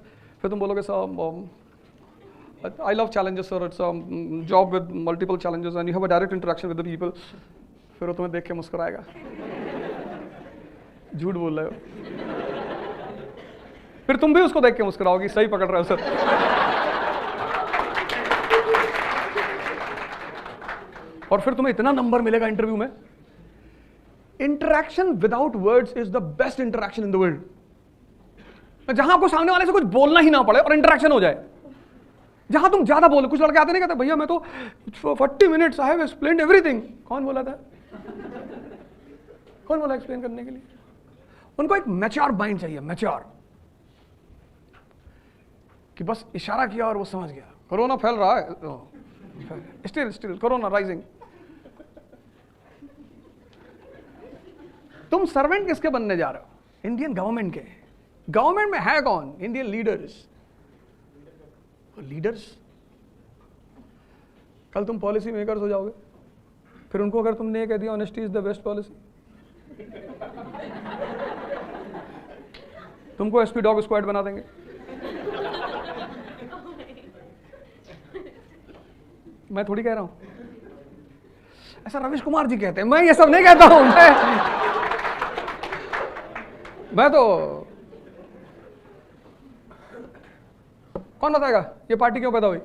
फिर तुम बोलोगे sir I love challenges sir, it's job with multiple challenges and you have a direct interaction with the people. फिर वो तुम्हें देख के मुस्कुराएगा, झूठ बोल रहे हो। फिर तुम भी उसको देख के मुस्कुराओगी, सही पकड़ रहे हो सर। और फिर तुम्हें इतना नंबर मिलेगा इंटरव्यू में। Interaction without words is the best interaction in the world, जहां आपको सामने वाले से कुछ बोलना ही ना पड़े और इंटरैक्शन हो जाए। जहां तुम ज्यादा बोलो, कुछ लड़के आते नहीं कहते भैया मैं तो 40 minutes I have explained everything. कौन बोला था? कौन बोला एक्सप्लेन करने के लिए? उनको एक मैच्योर माइंड चाहिए, मैच्योर, कि बस इशारा किया और वो समझ गया। कोरोना फैल रहा है, स्टिल कोरोना राइजिंग। तुम सर्वेंट किसके बनने जा रहे हो? इंडियन गवर्नमेंट के। गवर्नमेंट में है कौन? Indian leaders. लीडर्स कल तुम पॉलिसी मेकर्स हो जाओगे, फिर उनको अगर तुमने ये कह दिया honesty is the best policy, तुमको एसपी डॉग स्क्वाड बना देंगे। मैं थोड़ी कह रहा हूं, ऐसा रविश कुमार जी कहते हैं, मैं ये सब नहीं कहता हूं। मैं तो कौन बताएगा ये पार्टी क्यों पैदा हुई,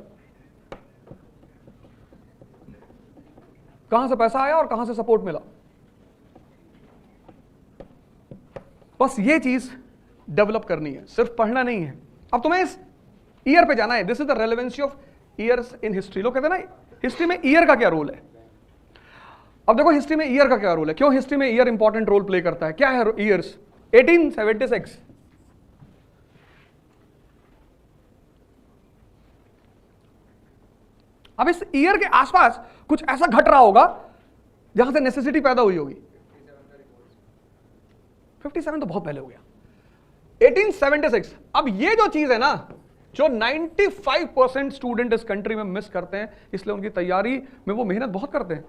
कहां से पैसा आया और कहां से सपोर्ट मिला। बस ये चीज डेवलप करनी है, सिर्फ पढ़ना नहीं है। अब तुम्हें इस ईयर पे जाना है। This is the relevancy of years in history. लोग कहते हैं ना हिस्ट्री में ईयर का क्या रोल है। अब देखो हिस्ट्री में ईयर का क्या रोल है, क्यों हिस्ट्री में ईयर इंपॉर्टेंट रोल प्ले करता है, क्या है ईयर्स। 1876, अब इस ईयर के आसपास कुछ ऐसा घट रहा होगा जहां से नेसेसिटी पैदा हुई होगी। 57 तो बहुत पहले हो गया, 1876। अब ये जो चीज है ना, जो 95% स्टूडेंट इस कंट्री में मिस करते हैं, इसलिए उनकी तैयारी में वो मेहनत बहुत करते हैं।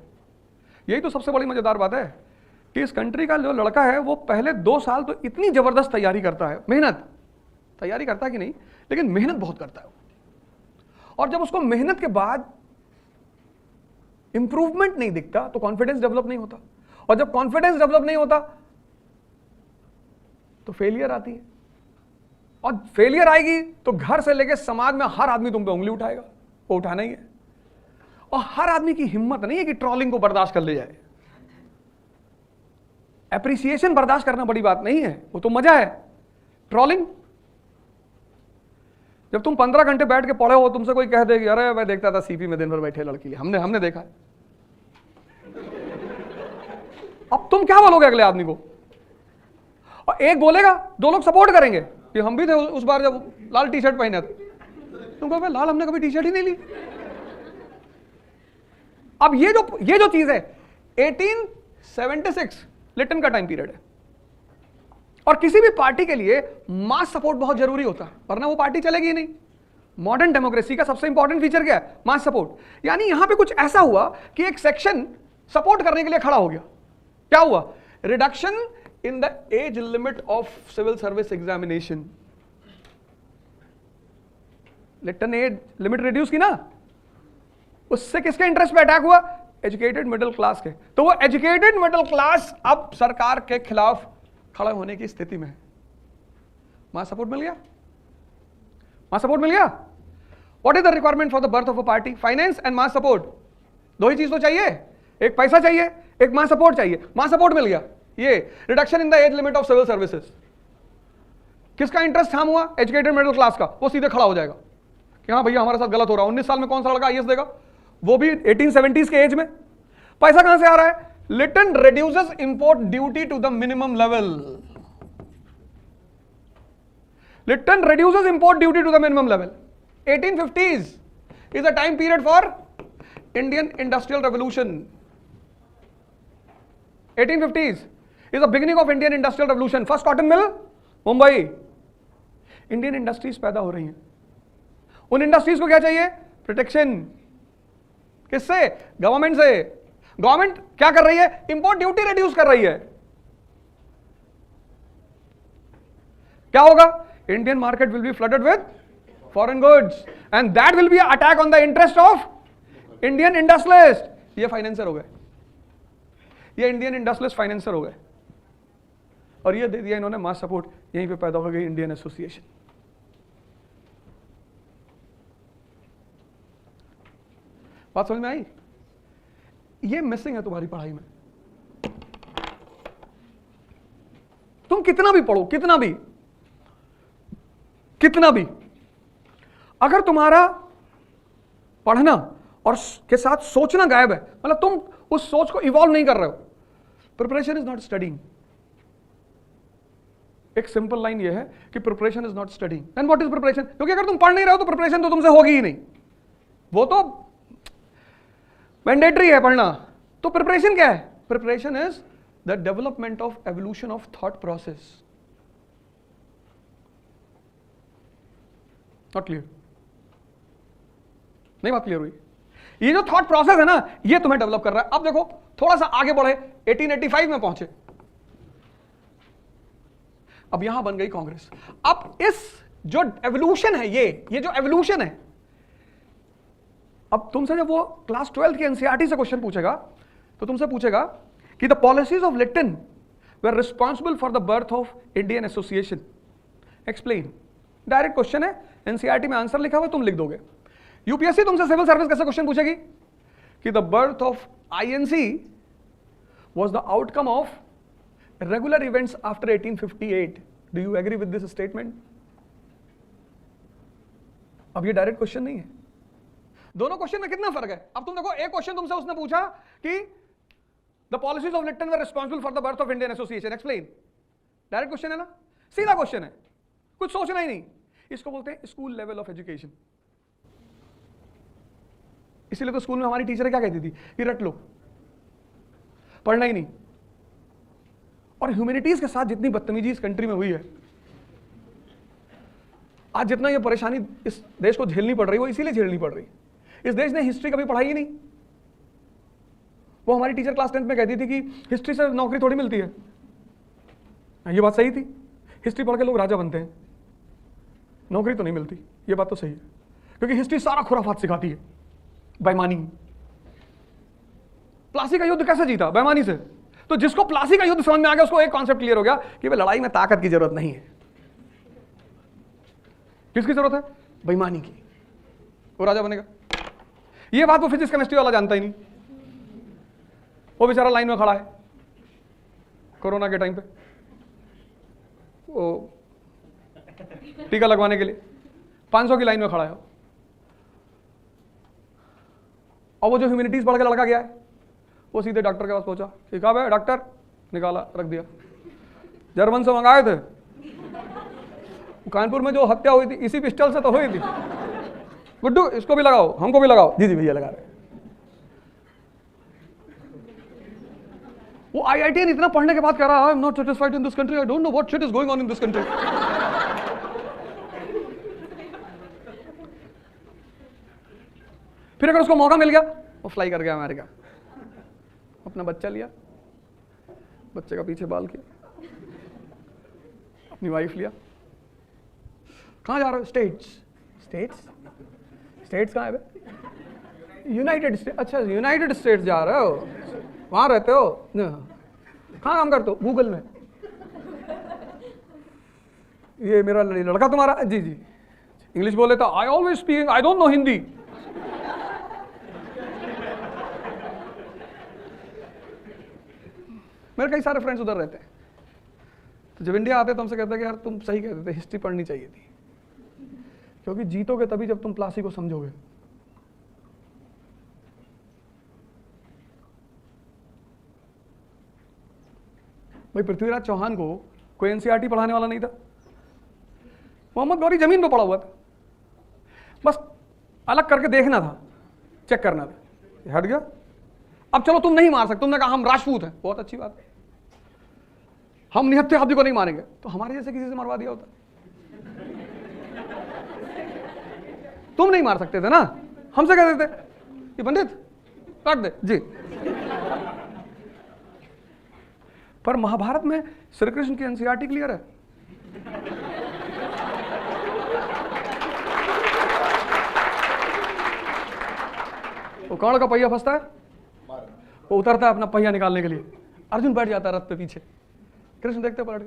यही तो सबसे बड़ी मजेदार बात है कि इस कंट्री का जो लड़का है वो पहले 2 साल तो इतनी जबरदस्त तैयारी करता है, मेहनत तैयारी करता है कि नहीं, लेकिन मेहनत बहुत करता है। और जब उसको मेहनत के बाद इंप्रूवमेंट नहीं दिखता तो कॉन्फिडेंस डेवलप नहीं होता, और जब कॉन्फिडेंस डेवलप नहीं होता तो फेलियर आती है, और फेलियर आएगी तो घर से लेकर समाज में हर आदमी तुम पे उंगली उठाएगा, वो उठाना ही है। और हर आदमी की हिम्मत नहीं है कि ट्रोलिंग को बर्दाश्त कर ले जाए। एप्रिसिएशन बर्दाश्त करना बड़ी बात नहीं है, वो तो मजा है। ट्रोलिंग, जब तुम 15 घंटे बैठ के पढ़े हो, तुमसे कोई कह दे कि अरे मैं देखता था सीपी में दिन भर बैठे लड़की लिए, हमने देखा है। अब तुम क्या बोलोगे अगले आदमी को? और एक बोलेगा, 2 लोग सपोर्ट करेंगे कि हम भी थे उस बार जब लाल टी शर्ट पहने थे। तुम कहोगे लाल हमने कभी टी शर्ट ही नहीं ली। अब ये जो चीज है 1876 लिटन का टाइम पीरियड है, और किसी भी पार्टी के लिए मास सपोर्ट बहुत जरूरी होता है, वरना वो पार्टी चलेगी ही नहीं। मॉडर्न डेमोक्रेसी का सबसे इंपॉर्टेंट फीचर क्या है? मास सपोर्ट। यानी यहां पे कुछ ऐसा हुआ कि एक सेक्शन सपोर्ट करने के लिए खड़ा हो गया। क्या हुआ? Reduction in the age limit of civil service examination. Lytton age limit reduce की ना, उससे किसके इंटरेस्ट पे अटैक हुआ? एजुकेटेड मिडिल क्लास के। तो वो एजुकेटेड मिडिल क्लास अब सरकार के खिलाफ खड़ा होने की स्थिति में है। मास सपोर्ट मिल गया, मास सपोर्ट मिल गया। What is the requirement for the birth of a party? Finance and mass support. 2 ही चीज तो चाहिए, एक पैसा चाहिए, एक मास सपोर्ट चाहिए। मास सपोर्ट मिल गया। ये reduction in the age limit of civil services, किसका इंटरेस्ट थाम हुआ? एजुकेटेड मिडिल क्लास का। वो सीधे खड़ा हो जाएगा कि हाँ भैया हमारे साथ गलत हो रहा है। 19 साल में कौन सा लड़का आईएएस देगा, वो भी 1870s के एज में। पैसा कहां से आ रहा है? Lytton reduces import duty to the minimum level. Lytton reduces import duty to the minimum level. 1850s is a time period for Indian Industrial Revolution. 1850s is the beginning of Indian Industrial Revolution. First cotton mill, Mumbai. Indian industries पैदा हो रही हैं, उन industries को क्या चाहिए? Protection. किससे? Government से। गवर्नमेंट क्या कर रही है? इंपोर्ट ड्यूटी रिड्यूस कर रही है। क्या होगा? Indian market will be flooded with foreign goods and that will be attack on the interest of Indian industrialist. ये फाइनेंसर हो गए, ये इंडियन इंडस्ट्रियलिस्ट फाइनेंसर हो गए, और ये दे दिया इन्होंने मास सपोर्ट। यहीं पे पैदा हो गई इंडियन एसोसिएशन। बात समझ में आई? ये मिसिंग है तुम्हारी पढ़ाई में। तुम कितना भी पढ़ो, कितना भी, अगर तुम्हारा पढ़ना और के साथ सोचना गायब है, मतलब तुम उस सोच को इवॉल्व नहीं कर रहे हो, प्रिपरेशन इज नॉट स्टडिंग। एक सिंपल लाइन ये है कि preparation is not studying. Then what is preparation? क्योंकि अगर तुम पढ़ नहीं रहे हो तो प्रिपरेशन तो तुमसे होगी ही नहीं, वो तो मैंडेटरी है पढ़ना। तो प्रिपरेशन क्या है? Preparation is the development of evolution of thought process. Not clear? नहीं बात क्लियर हुई? ये जो थॉट प्रोसेस है ना, ये तुम्हें डेवलप कर रहा है। अब देखो थोड़ा सा आगे बढ़े, 1885 में पहुंचे, अब यहां बन गई कांग्रेस। अब इस जो एवोल्यूशन है, ये जो एवोल्यूशन है, अब तुमसे जब वो क्लास 12 की एनसीईआरटी से क्वेश्चन पूछेगा तो तुमसे पूछेगा कि the policies of Lytton were responsible for the birth of Indian association, explain. Direct question है, एनसीईआरटी में आंसर लिखा हुआ, तुम लिख दोगे। यूपीएससी तुमसे सिविल सर्विस कैसे क्वेश्चन पूछेगी कि the birth of INC was the outcome of regular events after 1858। Do you agree with this statement? अब ये डायरेक्ट क्वेश्चन नहीं है। दोनों क्वेश्चन में कितना फर्क है? अब तुम देखो, एक क्वेश्चन तुमसे उसने पूछा कि the policies of Lytton were responsible for the birth of Indian association, explain. Direct question है ना, सीधा क्वेश्चन है, कुछ सोचना ही नहीं। इसको बोलते हैं स्कूल लेवल ऑफ एजुकेशन। इसीलिए तो स्कूल में हमारी टीचर क्या कहती थी कि रट लो, पढ़ना ही नहीं। और ह्यूमैनिटीज के साथ जितनी बदतमीजी इस कंट्री में हुई है, आज जितना ये परेशानी इस देश को झेलनी पड़ रही है, वो इसीलिए झेलनी पड़ रही है। इस देश ने हिस्ट्री कभी पढ़ाई ही नहीं। वो हमारी टीचर क्लास 10th में कहती थी कि हिस्ट्री से नौकरी थोड़ी मिलती है। ये बात सही थी, हिस्ट्री पढ़ के लोग राजा बनते हैं, नौकरी तो नहीं मिलती। ये बात तो सही है, क्योंकि हिस्ट्री सारा खुराफात सिखाती है, बेईमानी। प्लासी का युद्ध कैसे जीता? बेईमानी से। तो जिसको प्लासी का युद्ध समझ में आ गया, उसको एक कॉन्सेप्ट क्लियर हो गया कि भाई लड़ाई में ताकत की जरूरत नहीं है। किसकी जरूरत है? बेईमानी की। वो राजा बनेगा। ये बात वो फिजिक्स केमिस्ट्री वाला जानता ही नहीं। वो बेचारा लाइन में खड़ा है कोरोना के टाइम पे, वो टीका लगवाने के लिए 500 की लाइन में खड़ा है। और वो जो ह्यूमैनिटीज पढ़ के लड़का गया है, वो सीधे डॉक्टर के पास पहुंचा कि कहा भाई डॉक्टर, निकाला रख दिया। जर्मन से मंगाए थे, कानपुर में जो हत्या हुई थी इसी पिस्टल से तो हुई थी। गुड्डू इसको भी लगाओ, हमको भी लगाओ। जी जी भैया लगा रहे। वो आईआईटी इतना पढ़ने के बाद कह रहा है, I am not satisfied in this country, I don't know what shit is going on in this country. फिर अगर उसको मौका मिल गया, वो फ्लाई कर गया अमेरिका, अपना बच्चा लिया, बच्चे का पीछे बाल किया, अपनी वाइफ लिया। कहाँ जा रहे हो? स्टेट्स। स्टेट्स? स्टेट्स कहाँ है? United states. अच्छा यूनाइटेड स्टेट्स जा रहे हो, वहां रहते हो? कहाँ काम करते हो? गूगल में। ये मेरा लड़का तुम्हारा? जी जी। इंग्लिश बोले तो I always speak, I don't know Hindi. मेरे कई सारे फ्रेंड्स उधर रहते हैं, तो जब इंडिया आते तो हमसे कहते हैं कि यार तुम सही कहते थे, हिस्ट्री पढ़नी चाहिए थी, क्योंकि जीतोगे तभी जब तुम प्लासी को समझोगे। भाई पृथ्वीराज चौहान को कोई एनसीईआरटी पढ़ाने वाला नहीं था, मोहम्मद गौरी जमीन पे पड़ा हुआ था, बस अलग करके देखना था, चेक करना था, हट गया। अब चलो तुम नहीं मार सकते, तुमने कहा हम राजपूत हैं, बहुत अच्छी बात है, हम निहत्थे हाथी को नहीं मारेंगे, तो हमारे जैसे किसी से मरवा दिया होता। तुम नहीं मार सकते थे ना, हमसे कह देते कि पंडित काट दे जी। पर महाभारत में श्री कृष्ण की एनसीईआरटी क्लियर है। वो कौन का पहिया फंसता है, वो उतरता है अपना पहिया निकालने के लिए, अर्जुन बैठ जाता है रथ पे पीछे, कृष्ण देखते पलट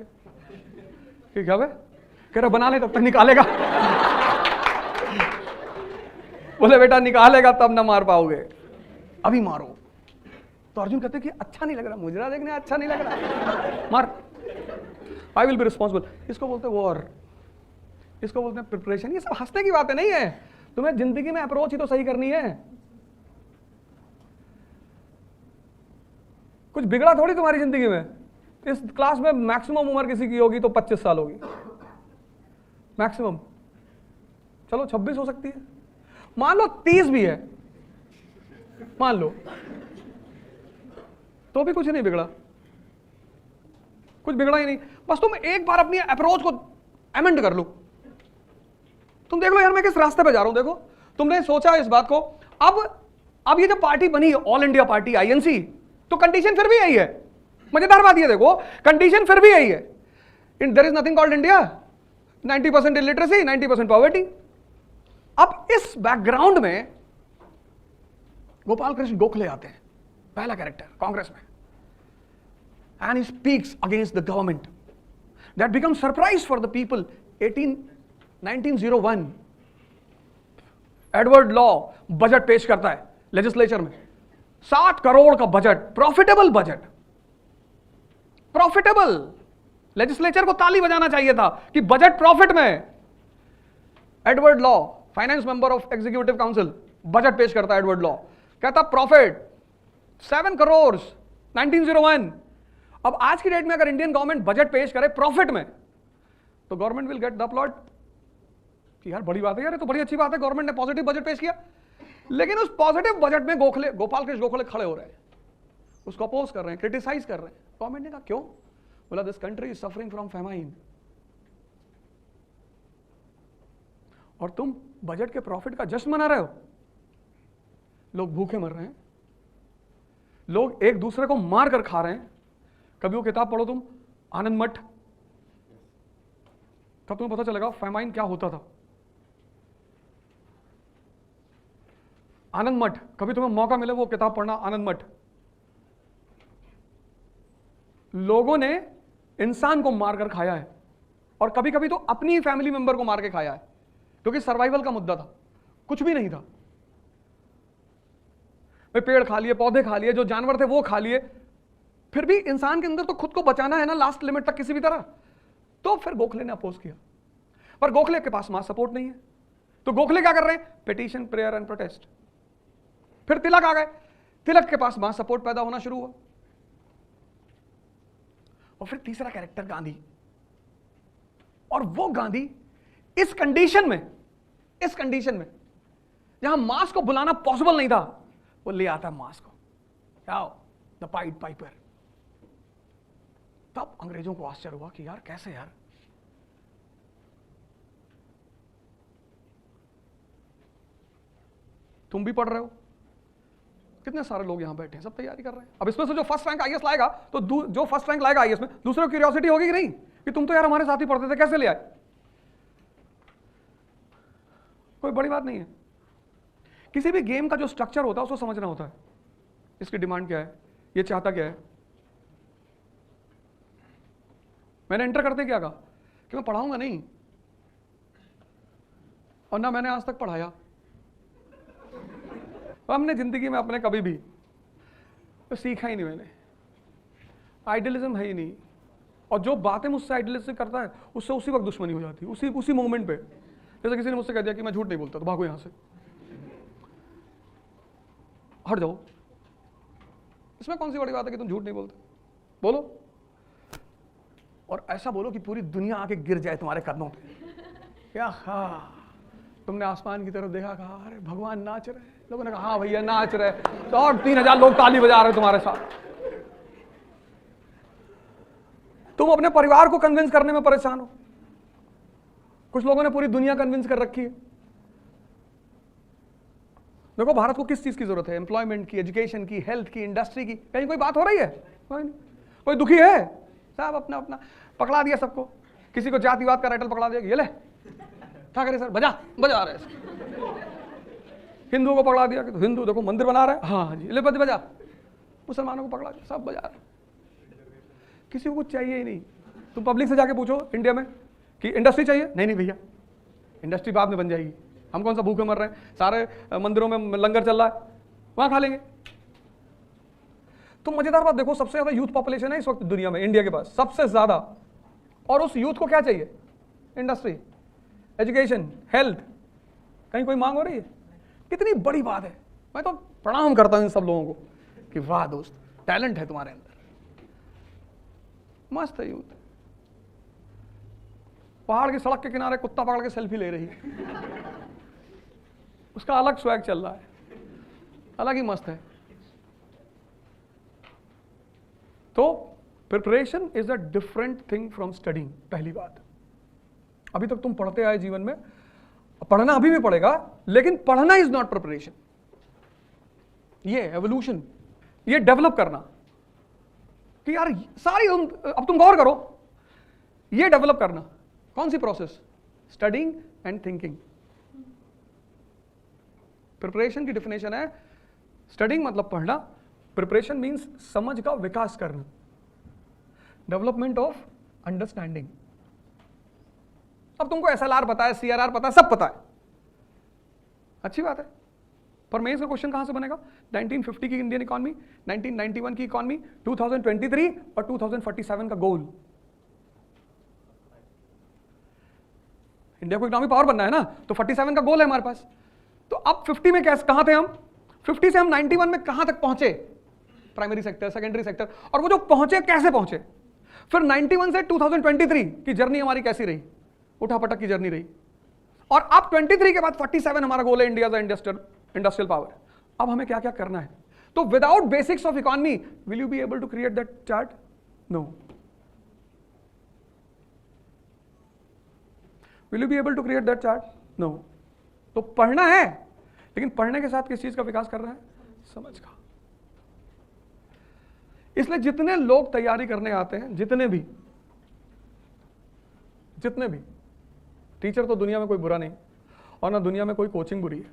के क्या है, कह रहा बना ले तब तक निकालेगा। बोले बेटा निकालेगा तब ना मार पाओगे, अभी मारो। तो अर्जुन कहते कि अच्छा नहीं लग रहा, मुजरा देखने अच्छा नहीं लग रहा, मार, आई विल बी रिस्पॉन्सिबल। इसको बोलते वॉर, इसको बोलते हैं प्रिपरेशन। ये सब हंसने की बातें नहीं है, तुम्हें जिंदगी में अप्रोच ही तो सही करनी है। कुछ बिगड़ा थोड़ी तुम्हारी जिंदगी में। इस क्लास में मैक्सिमम उम्र किसी की होगी तो 25 साल होगी मैक्सिमम, चलो 26 हो सकती है, मान लो 30 भी है, मान लो, तो भी कुछ नहीं बिगड़ा, कुछ बिगड़ा ही नहीं। बस तुम एक बार अपनी अप्रोच को अमेंड कर लो। तुम देख लो यार मैं किस रास्ते पे जा रहा हूं, देखो तुमने सोचा इस बात को। अब ये जो पार्टी बनी ऑल इंडिया पार्टी आईएनसी, तो कंडीशन फिर भी यही है। मजेदार बात ये देखो, कंडीशन फिर भी यही है, there is nothing called India, 90% illiteracy, 90% poverty. अब इस बैकग्राउंड में गोपाल कृष्ण गोखले आते हैं, पहला कैरेक्टर कांग्रेस में, and he speaks against the government. That becomes surprise for the people. 1901 Edward law budget पेश करता है लेजिस्लेचर में, 60 करोड़ का budget, profitable budget, profitable. Legislature को ताली बजाना चाहिए था कि बजट प्रॉफिट में। Edward law, finance member of executive council, budget पेश करता है एडवर्ड लॉ, कहता प्रॉफिट 7 करोड़ 1901। अब आज की डेट में अगर इंडियन गवर्नमेंट बजट पेश करे प्रॉफिट में, तो government will get the applaud कि यार बड़ी बात है, यार ये तो बड़ी अच्छी बात है, गवर्नमेंट ने पॉजिटिव बजट पेश किया। लेकिन उस पॉजिटिव बजट में गोपाल कृष्ण गोखले खड़े हो रहे हैं, उसको अपोज कर रहे हैं, क्रिटिसाइज कर रहे हैं। गवर्नमेंट ने कहा क्यों? बोला this country is suffering from famine, और तुम बजट के प्रॉफिट का जश्न मना रहे हो। लोग भूखे मर रहे हैं, लोग एक दूसरे को मार कर खा रहे हैं। कभी वो किताब पढ़ो तुम, आनंद मठ, तब तुम्हें पता चलेगा फेमाइन क्या होता था। आनंद मठ, कभी तुम्हें मौका मिले वो किताब पढ़ना, आनंद मठ। लोगों ने इंसान को मारकर खाया है, और कभी कभी तो अपनी फैमिली मेंबर को मार के खाया है, क्योंकि सर्वाइवल का मुद्दा था, कुछ भी नहीं था। वे पेड़ खा लिए, पौधे खा लिए, जो जानवर थे वो खा लिए, फिर भी इंसान के अंदर तो खुद को बचाना है ना लास्ट लिमिट तक किसी भी तरह। तो फिर गोखले ने अपोज किया, पर गोखले के पास मास सपोर्ट नहीं है, तो गोखले क्या कर रहे हैं? Petition, prayer and protest. फिर तिलक आ गए, तिलक के पास मास सपोर्ट पैदा होना शुरू हुआ। और फिर तीसरा कैरेक्टर गांधी, और वो गांधी इस कंडीशन में जहां मास को बुलाना पॉसिबल नहीं था, वो ले आता मास को, आओ द पाइड पाइपर। तब अंग्रेजों को आश्चर्य हुआ कि यार कैसे यार, तुम भी पढ़ रहे हो, कितने सारे लोग यहां बैठे हैं, सब तैयारी कर रहे हैं। अब इसमें से जो फर्स्ट रैंक आईएएस लाएगा, तो जो फर्स्ट रैंक लाएगा आईएएस में, दूसरे को क्यूरियोसिटी होगी कि नहीं कि तुम तो यार हमारे साथ ही पढ़ते थे, कैसे ले आए? कोई बड़ी बात नहीं है। किसी भी गेम का जो स्ट्रक्चर होता है उसको समझना होता है, इसकी डिमांड क्या है, ये चाहता क्या है। मैंने एंटर करते क्या कहा कि मैं पढ़ाऊंगा नहीं, और ना मैंने आज तक पढ़ाया। हमने जिंदगी में अपने कभी भी तो सीखा ही नहीं, मैंने आइडियलिज्म है ही नहीं। और जो बातें मुझसे आइडियलिज्म करता है उससे उसी वक्त दुश्मनी हो जाती है, उसी मोमेंट पे। जैसे किसी ने मुझसे कह दिया कि मैं झूठ नहीं बोलता, तो भागो यहां से, हट जाओ। इसमें कौन सी बड़ी बात है कि तुम झूठ नहीं बोलते? बोलो, और ऐसा बोलो कि पूरी दुनिया आके गिर जाए तुम्हारे कदमों पे। क्या हाँ, तुमने आसमान की तरफ देखा, कहा अरे भगवान नाच रहे हैं। लोगों ने कहा हाँ भैया नाच रहे, तो और 3000 लोग ताली बजा रहे तुम्हारे साथ। तुम अपने परिवार को कन्विंस करने में परेशान हो, कुछ लोगों ने पूरी दुनिया कन्विंस कर रखी है। देखो भारत को किस चीज की जरूरत है? एम्प्लॉयमेंट की, एजुकेशन की, हेल्थ की, इंडस्ट्री की। कहीं कोई बात हो रही है? कोई नहीं। कोई दुखी है? सब अपना अपना पकड़ा दिया सबको। किसी को जातिवाद का राइटल पकड़ा दिया, ये ले क्या करे सर, बजा बजा रहे हैं। हिंदुओं को पकड़ा दिया कि तो हिंदू देखो मंदिर बना रहे हैं, हाँ जी ले बजा। मुसलमानों को पकड़ा दिया, सब बजा रहे। किसी को कुछ चाहिए ही नहीं। तुम पब्लिक से जाके पूछो इंडिया में कि इंडस्ट्री चाहिए, नहीं नहीं भैया इंडस्ट्री बाद में बन जाएगी, हम कौन सा भूखे मर रहे हैं, सारे मंदिरों में लंगर चल रहा है, वहां खा लेंगे। तो मजेदार बात देखो, सबसे ज्यादा यूथ पॉपुलेशन है इस वक्त दुनिया में, इंडिया के पास सबसे ज्यादा। और उस यूथ को क्या चाहिए? Industry, education, health. कहीं कोई मांग हो रही है? कितनी बड़ी बात है। मैं तो प्रणाम करता हूं इन सब लोगों को कि वाह दोस्त, टैलेंट है तुम्हारे अंदर, मस्त है यूथ। पहाड़ की सड़क के किनारे कुत्ता पकड़ के सेल्फी ले रही है, उसका अलग स्वैग चल रहा है, अलग ही मस्त है। तो preparation is a different thing from studying. पहली बात, अभी तक तुम पढ़ते आए जीवन में, पढ़ना अभी भी पड़ेगा, लेकिन पढ़ना इज नॉट प्रिपरेशन। ये एवोल्यूशन, ये डेवलप करना कि यार सारी अब तुम गौर करो, ये डेवलप करना कौन सी process? Studying and thinking. Preparation की डेफिनेशन है, स्टडिंग मतलब पढ़ना, प्रिपरेशन मींस समझ का विकास करना, डेवलपमेंट ऑफ अंडरस्टैंडिंग। अब तुमको SLR पता है, CRR पता है, सब पता है, अच्छी बात है। पर मेंस का क्वेश्चन कहां से बनेगा? 1950 की इंडियन इकॉनमी, 1991 की इकॉनमी, 2023 और 2047 का गोल। इंडिया को इकोनॉमिक पावर बनना है ना, तो 47 का गोल है हमारे पास। तो अब 50 में कैसे, कहां थे हम? 50 से हम 91 में कहां तक पहुंचे? प्राइमरी सेक्टर, सेकेंडरी सेक्टर, और वो जो पहुंचे कैसे पहुंचे? फिर 91 से 2023 की जर्नी हमारी कैसी रही? उठापटक की जर्नी रही। और अब 23 के बाद 47 हमारा गोल है, इंडिया इंडस्ट्रियल पावर। अब हमें क्या क्या करना है? तो without basics of economy will you be able to create that chart? No. Will you be able to create that chart? No. तो पढ़ना है, लेकिन पढ़ने के साथ किस चीज का विकास कर रहा है? समझ का। इसलिए जितने लोग तैयारी करने आते हैं, जितने भी टीचर, तो दुनिया में कोई बुरा नहीं, और ना दुनिया में कोई कोचिंग बुरी है।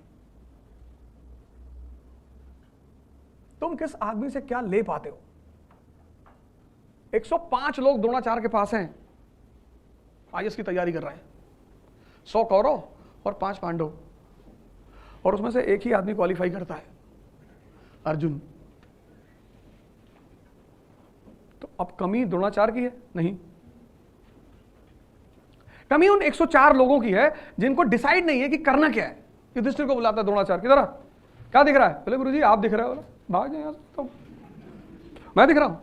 तुम किस आदमी से क्या ले पाते हो? 105 लोग द्रोणाचार्य के पास हैं, IAS की तैयारी कर रहे हैं, 100 कौरव और 5 पांडव, और उसमें से एक ही आदमी क्वालिफाई करता है, अर्जुन। तो अब कमी द्रोणाचार्य की है? नहीं, कमी उन 104 लोगों की है जिनको डिसाइड नहीं है कि करना क्या है। युधिष्ठिर को बुलाता है द्रोणाचार्य, किधर आ, क्या दिख रहा है? बोले गुरुजी आप दिख रहे हो। भाग जाए यहां से, तो मैं दिख रहा हूं।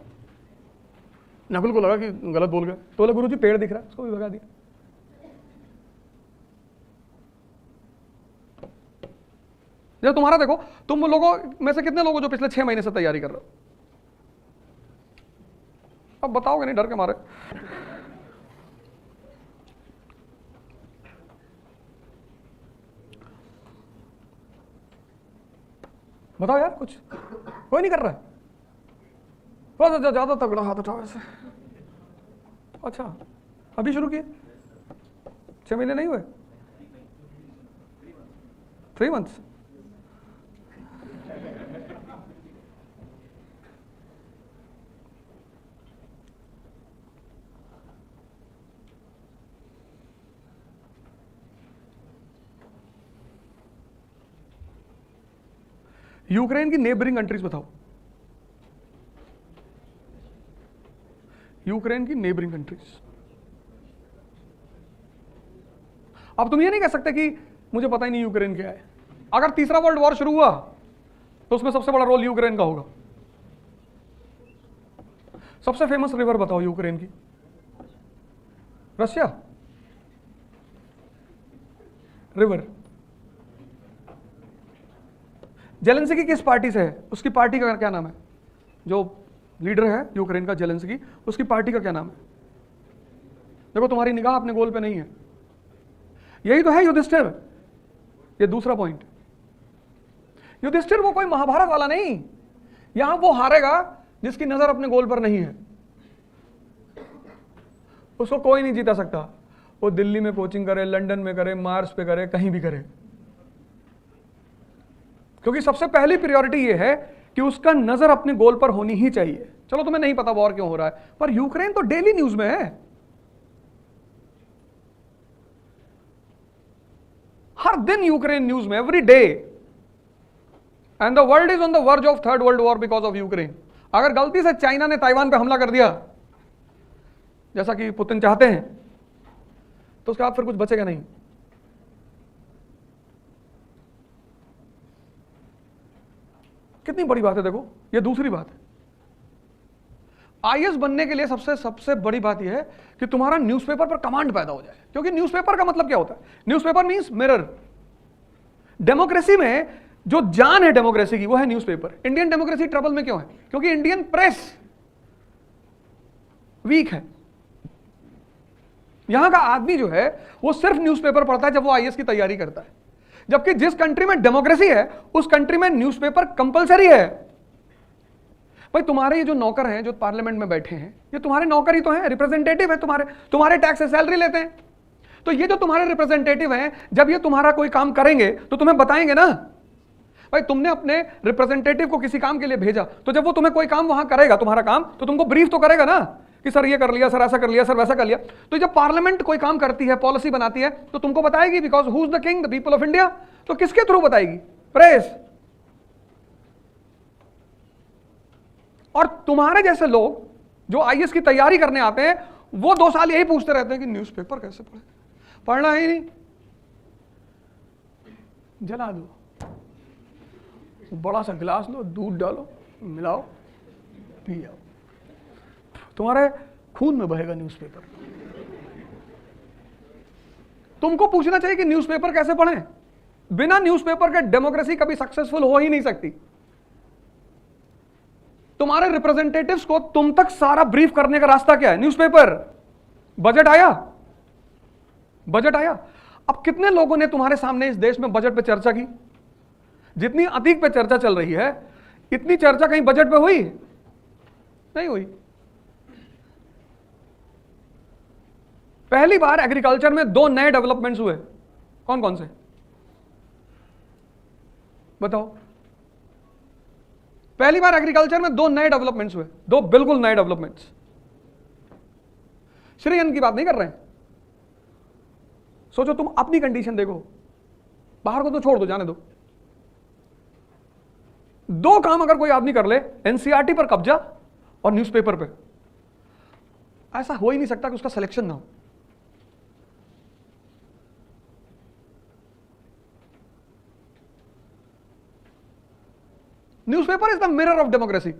नकुल को लगा कि गलत बोल गए, तो बोले गुरुजी पेड़ दिख रहा है, उसको भी भगा दिया। जब तुम्हारा देखो, तुम लोगों में से कितने लोगों जो पिछले 6 महीने से तैयारी कर रहे हो? अब बताओगे नहीं डर के मारे? बताओ यार, कुछ कोई नहीं कर रहा है? ज्यादा तगड़ा हाथ उठाओ ऐसे। अच्छा, अभी शुरू किए? 6 महीने नहीं हुए? 3 मंथ्स? यूक्रेन की नेबरिंग कंट्रीज बताओ, यूक्रेन की नेबरिंग कंट्रीज। अब तुम ये नहीं कह सकते कि मुझे पता ही नहीं यूक्रेन क्या है। अगर तीसरा वर्ल्ड वॉर शुरू हुआ तो उसमें सबसे बड़ा रोल यूक्रेन का होगा। सबसे फेमस रिवर बताओ यूक्रेन की? Russia river. जेलेंस्की किस पार्टी से है? उसकी पार्टी का क्या नाम है? जो लीडर है यूक्रेन का जेलेंस्की, उसकी पार्टी का क्या नाम है? देखो तुम्हारी निगाह अपने गोल पे नहीं है। यही तो है युधिष्ठिर। ये दूसरा पॉइंट, युधिष्ठिर वो कोई महाभारत वाला नहीं, यहां वो हारेगा जिसकी नजर अपने गोल पर नहीं है। उसको कोई नहीं जीता सकता, वो दिल्ली में कोचिंग करे, लंदन में करे, मार्स पे करे, कहीं भी करे, क्योंकि सबसे पहली प्रायोरिटी ये है कि उसका नजर अपने गोल पर होनी ही चाहिए। चलो तुम्हें नहीं पता वॉर क्यों हो रहा है, पर यूक्रेन तो डेली न्यूज में है, हर दिन यूक्रेन न्यूज में, every day, and the world is on the verge of third world war because of Ukraine. अगर गलती से चाइना ने ताइवान पे हमला कर दिया जैसा कि पुतिन चाहते हैं, तो उसके बाद फिर कुछ बचेगा नहीं। कितनी बड़ी बात है, देखो ये दूसरी बात है। आईएएस बनने के लिए सबसे बड़ी बात यह है कि तुम्हारा न्यूज़पेपर पर कमांड पैदा हो जाए, क्योंकि न्यूज़पेपर का मतलब क्या होता है? Newspaper means mirror. डेमोक्रेसी में जो जान है डेमोक्रेसी की, वो है न्यूज़पेपर। इंडियन डेमोक्रेसी ट्रबल में क्यों है? क्योंकि इंडियन प्रेस वीक है। यहां का आदमी जो है वो सिर्फ न्यूज़पेपर पढ़ता है जब वो आईएएस की तैयारी करता है, जबकि जिस कंट्री में डेमोक्रेसी है उस कंट्री में न्यूज़पेपर कंपलसरी है। भाई तुम्हारे ये जो नौकर हैं जो पार्लियामेंट में बैठे हैं, ये तुम्हारे नौकर ही तो हैं, रिप्रेजेंटेटिव है, तुम्हारे टैक्स से सैलरी लेते हैं। तो ये जो तुम्हारे रिप्रेजेंटेटिव हैं, जब ये तुम्हारा कोई काम करेंगे तो तुम्हें बताएंगे ना। भाई तुमने अपने रिप्रेजेंटेटिव को किसी काम के लिए भेजा, तो जब वो तुम्हें कोई काम वहां करेगा, तुम्हारा काम, तो तुमको ब्रीफ तो करेगा ना कि सर ये कर लिया, सर ऐसा कर लिया, सर वैसा कर लिया। तो जब पार्लियामेंट कोई काम करती है, पॉलिसी बनाती है, तो तुमको बताएगी, because who is the king? The people of India. तो किसके थ्रू बताएगी? प्रेस। और तुम्हारे जैसे लोग जो आईएएस की तैयारी करने आते हैं, वो 2 साल यही पूछते रहते हैं कि न्यूज़पेपर कैसे पढ़े, पढ़ना ही नहीं, जला दो, बड़ा सा गिलास लो, दूध डालो, मिलाओ, पी जाओ, तुम्हारे खून में बहेगा न्यूज़पेपर। तुमको पूछना चाहिए कि न्यूज़पेपर कैसे पढ़ें। बिना न्यूज़पेपर के डेमोक्रेसी कभी सक्सेसफुल हो ही नहीं सकती। तुम्हारे रिप्रेजेंटेटिव्स को तुम तक सारा ब्रीफ करने का रास्ता क्या है? न्यूज़पेपर। बजट आया, बजट आया। अब कितने लोगों ने तुम्हारे सामने इस देश में बजट पे चर्चा की? जितनी अतीक पे चर्चा चल रही है, इतनी चर्चा कहीं बजट पे हुई? नहीं हुई। पहली बार एग्रीकल्चर में 2 नए डेवलपमेंट्स हुए। कौन कौन से बताओ? पहली बार एग्रीकल्चर में 2 नए डेवलपमेंट्स हुए, 2 बिल्कुल नए डेवलपमेंट्स। श्री अन्न की बात नहीं कर रहे हैं। सोचो, तुम अपनी कंडीशन देखो, बाहर को तो छोड़ दो, जाने दो। 2 काम अगर कोई आदमी कर ले, एनसीईआरटी पर कब्जा और न्यूज़पेपर पे, ऐसा हो ही नहीं सकता कि उसका सिलेक्शन ना हो। Newspaper is the mirror of democracy.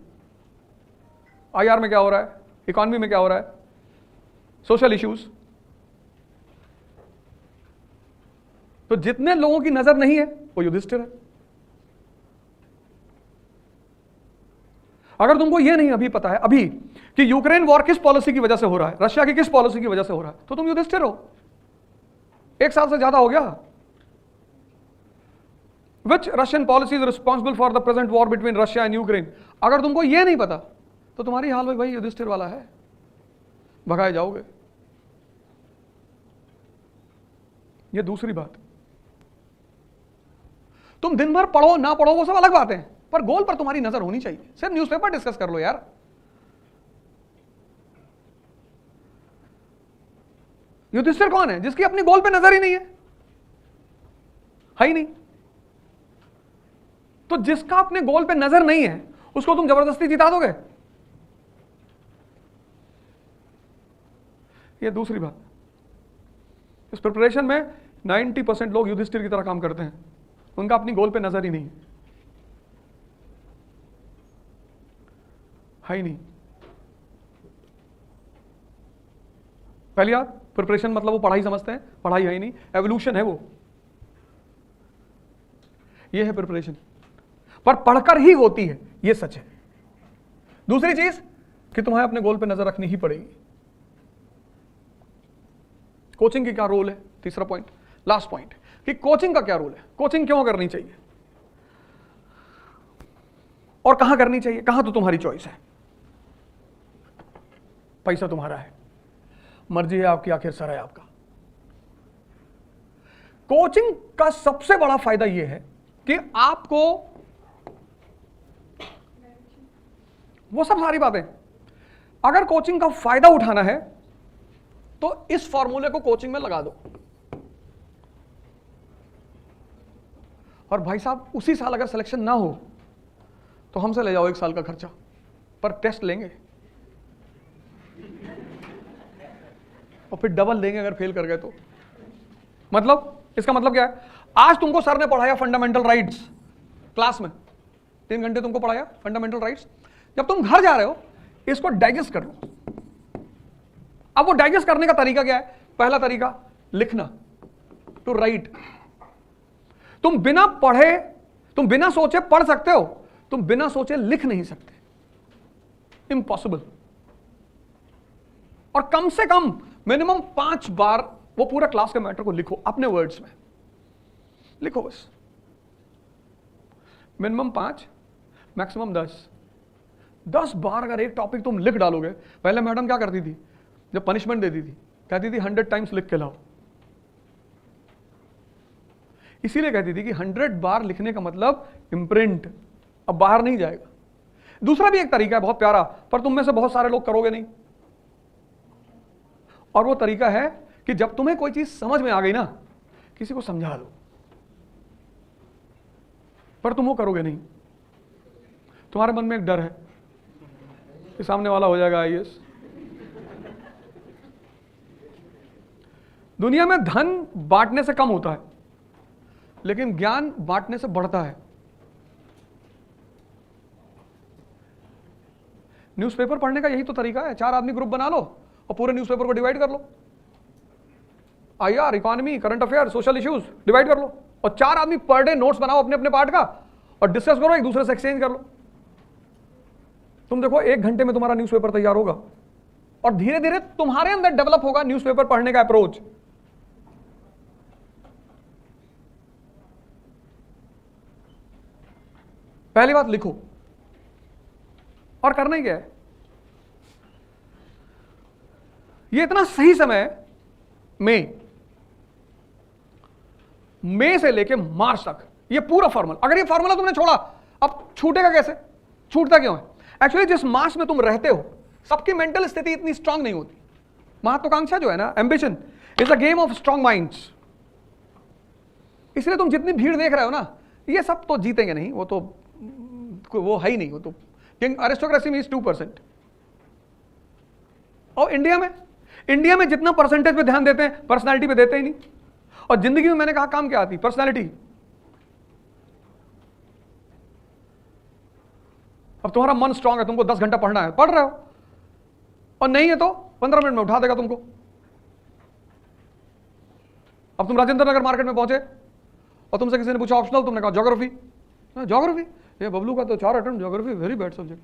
IR में क्या हो रहा है, इकोनॉमी में क्या हो रहा है, सोशल इश्यूज। तो जितने लोगों की नजर नहीं है वो युधिष्ठिर है। अगर तुमको यह नहीं अभी पता है अभी कि यूक्रेन वॉर किस पॉलिसी की वजह से हो रहा है, रशिया की किस पॉलिसी की वजह से हो रहा है, तो तुम युधिष्ठिर हो। 1 साल से ज्यादा हो गया। Which Russian policy is responsible for the present war between Russia and Ukraine? अगर तुमको ये नहीं पता तो तुम्हारी हाल भाई युधिष्ठिर वाला है, भगाए जाओगे। ये दूसरी बात। तुम दिन भर पढ़ो ना पढ़ो वो सब अलग बात है, पर गोल पर तुम्हारी नजर होनी चाहिए। सिर्फ न्यूज़पेपर डिस्कस कर लो यार। युधिष्ठिर कौन है? जिसकी अपनी गोल पे नजर ही नहीं है ही नहीं। तो जिसका अपने गोल पे नजर नहीं है उसको तुम जबरदस्ती जिता दोगे? ये दूसरी बात। इस प्रिपरेशन में 90% लोग युधिष्ठिर की तरह काम करते हैं, उनका अपनी गोल पे नजर ही नहीं है ही नहीं। पहली बात, प्रिपरेशन मतलब वो पढ़ाई समझते हैं, पढ़ाई है ही नहीं, एवोल्यूशन है वो, ये है प्रिपरेशन। पर पढ़कर ही होती है, ये सच है। दूसरी चीज कि तुम्हें अपने गोल पे नजर रखनी ही पड़ेगी। कोचिंग की क्या रोल है? तीसरा पॉइंट, लास्ट पॉइंट, कि कोचिंग का क्या रोल है, कोचिंग क्यों करनी चाहिए। और कहां करनी चाहिए, कहां तो तुम्हारी चॉइस है, पैसा तुम्हारा है, मर्जी है आपकी, आखिर सर है आपका। कोचिंग का सबसे बड़ा फायदा यह है कि आपको वो सब सारी बातें, अगर कोचिंग का फायदा उठाना है तो इस फॉर्मूले को कोचिंग में लगा दो, और भाई साहब उसी साल अगर सिलेक्शन ना हो तो हमसे ले जाओ 1 साल का खर्चा, पर टेस्ट लेंगे और फिर डबल देंगे अगर फेल कर गए तो। मतलब इसका मतलब क्या है, आज तुमको सर ने पढ़ाया फंडामेंटल राइट्स क्लास में, 3 घंटे तुमको पढ़ाया फंडामेंटल राइट्स, जब तुम घर जा रहे हो इसको डाइजेस्ट कर लो। अब वो डाइजेस्ट करने का तरीका क्या है, पहला तरीका लिखना, टू राइट। तुम बिना पढ़े, तुम बिना सोचे पढ़ सकते हो, तुम बिना सोचे लिख नहीं सकते, इम्पॉसिबल। और कम से कम मिनिमम 5 बार वो पूरा क्लास के मैटर को लिखो, अपने वर्ड्स में लिखो बस, मिनिमम 5 मैक्सिमम 10 बार अगर एक टॉपिक तुम लिख डालोगे। पहले मैडम क्या करती थी, जब पनिशमेंट देती थी कहती थी 100 टाइम्स लिख के लाओ, इसीलिए कहती थी कि 100 बार लिखने का मतलब इम्प्रिंट, अब बाहर नहीं जाएगा। दूसरा भी एक तरीका है बहुत प्यारा, पर तुम में से बहुत सारे लोग करोगे नहीं, और वो तरीका है कि जब तुम्हें कोई चीज समझ में आ गई ना, किसी को समझा दो, पर तुम वो करोगे नहीं। तुम्हारे मन में एक डर है कि सामने वाला हो जाएगा आईएएस। दुनिया में धन बांटने से कम होता है, लेकिन ज्ञान बांटने से बढ़ता है। न्यूज़पेपर पढ़ने का यही तो तरीका है, 4 आदमी ग्रुप बना लो और पूरे न्यूज़पेपर को डिवाइड कर लो, IR, economy, current affair, social issues divide कर लो, और 4 आदमी पर डे नोट्स बनाओ अपने अपने पार्ट का और डिस्कस करो, एक दूसरे से एक्सचेंज कर लो। तुम देखो 1 घंटे में तुम्हारा न्यूज़पेपर तैयार होगा, और धीरे धीरे तुम्हारे अंदर डेवलप होगा न्यूज़पेपर पढ़ने का अप्रोच। पहली बात लिखो, और करना ही क्या है, ये इतना सही समय है मई से लेके मार्च तक, ये पूरा फॉर्मूला, अगर ये फॉर्मूला तुमने छोड़ा अब छूटेगा कैसे, छूटता क्यों है? एक्चुअली जिस मास में तुम रहते हो सबकी मेंटल स्थिति इतनी स्ट्रांग नहीं होती। महत्वाकांक्षा जो है ना, ambition is a game of strong minds. इसलिए तुम जितनी भीड़ देख रहे हो ना, ये सब तो जीतेंगे नहीं, वो है ही नहीं, वो तो अरिस्टोक्रेसी में इज 2%। और इंडिया में जितना परसेंटेज पे ध्यान देते हैं, पर्सनालिटी पे देते ही नहीं। और जिंदगी में मैंने कहा काम क्या आती, पर्सनालिटी। अब तुम्हारा मन स्ट्रांग है, तुमको 10 घंटा पढ़ना है, पढ़ रहे हो, और नहीं है तो 15 मिनट में उठा देगा तुमको। अब तुम राजेंद्र नगर मार्केट में पहुंचे और तुमसे किसी ने पूछा ऑप्शनल, तुमने कहा ज्योग्राफी। ज्योग्राफी, ये बबलू का तो 4 attempt, geography very bad subject.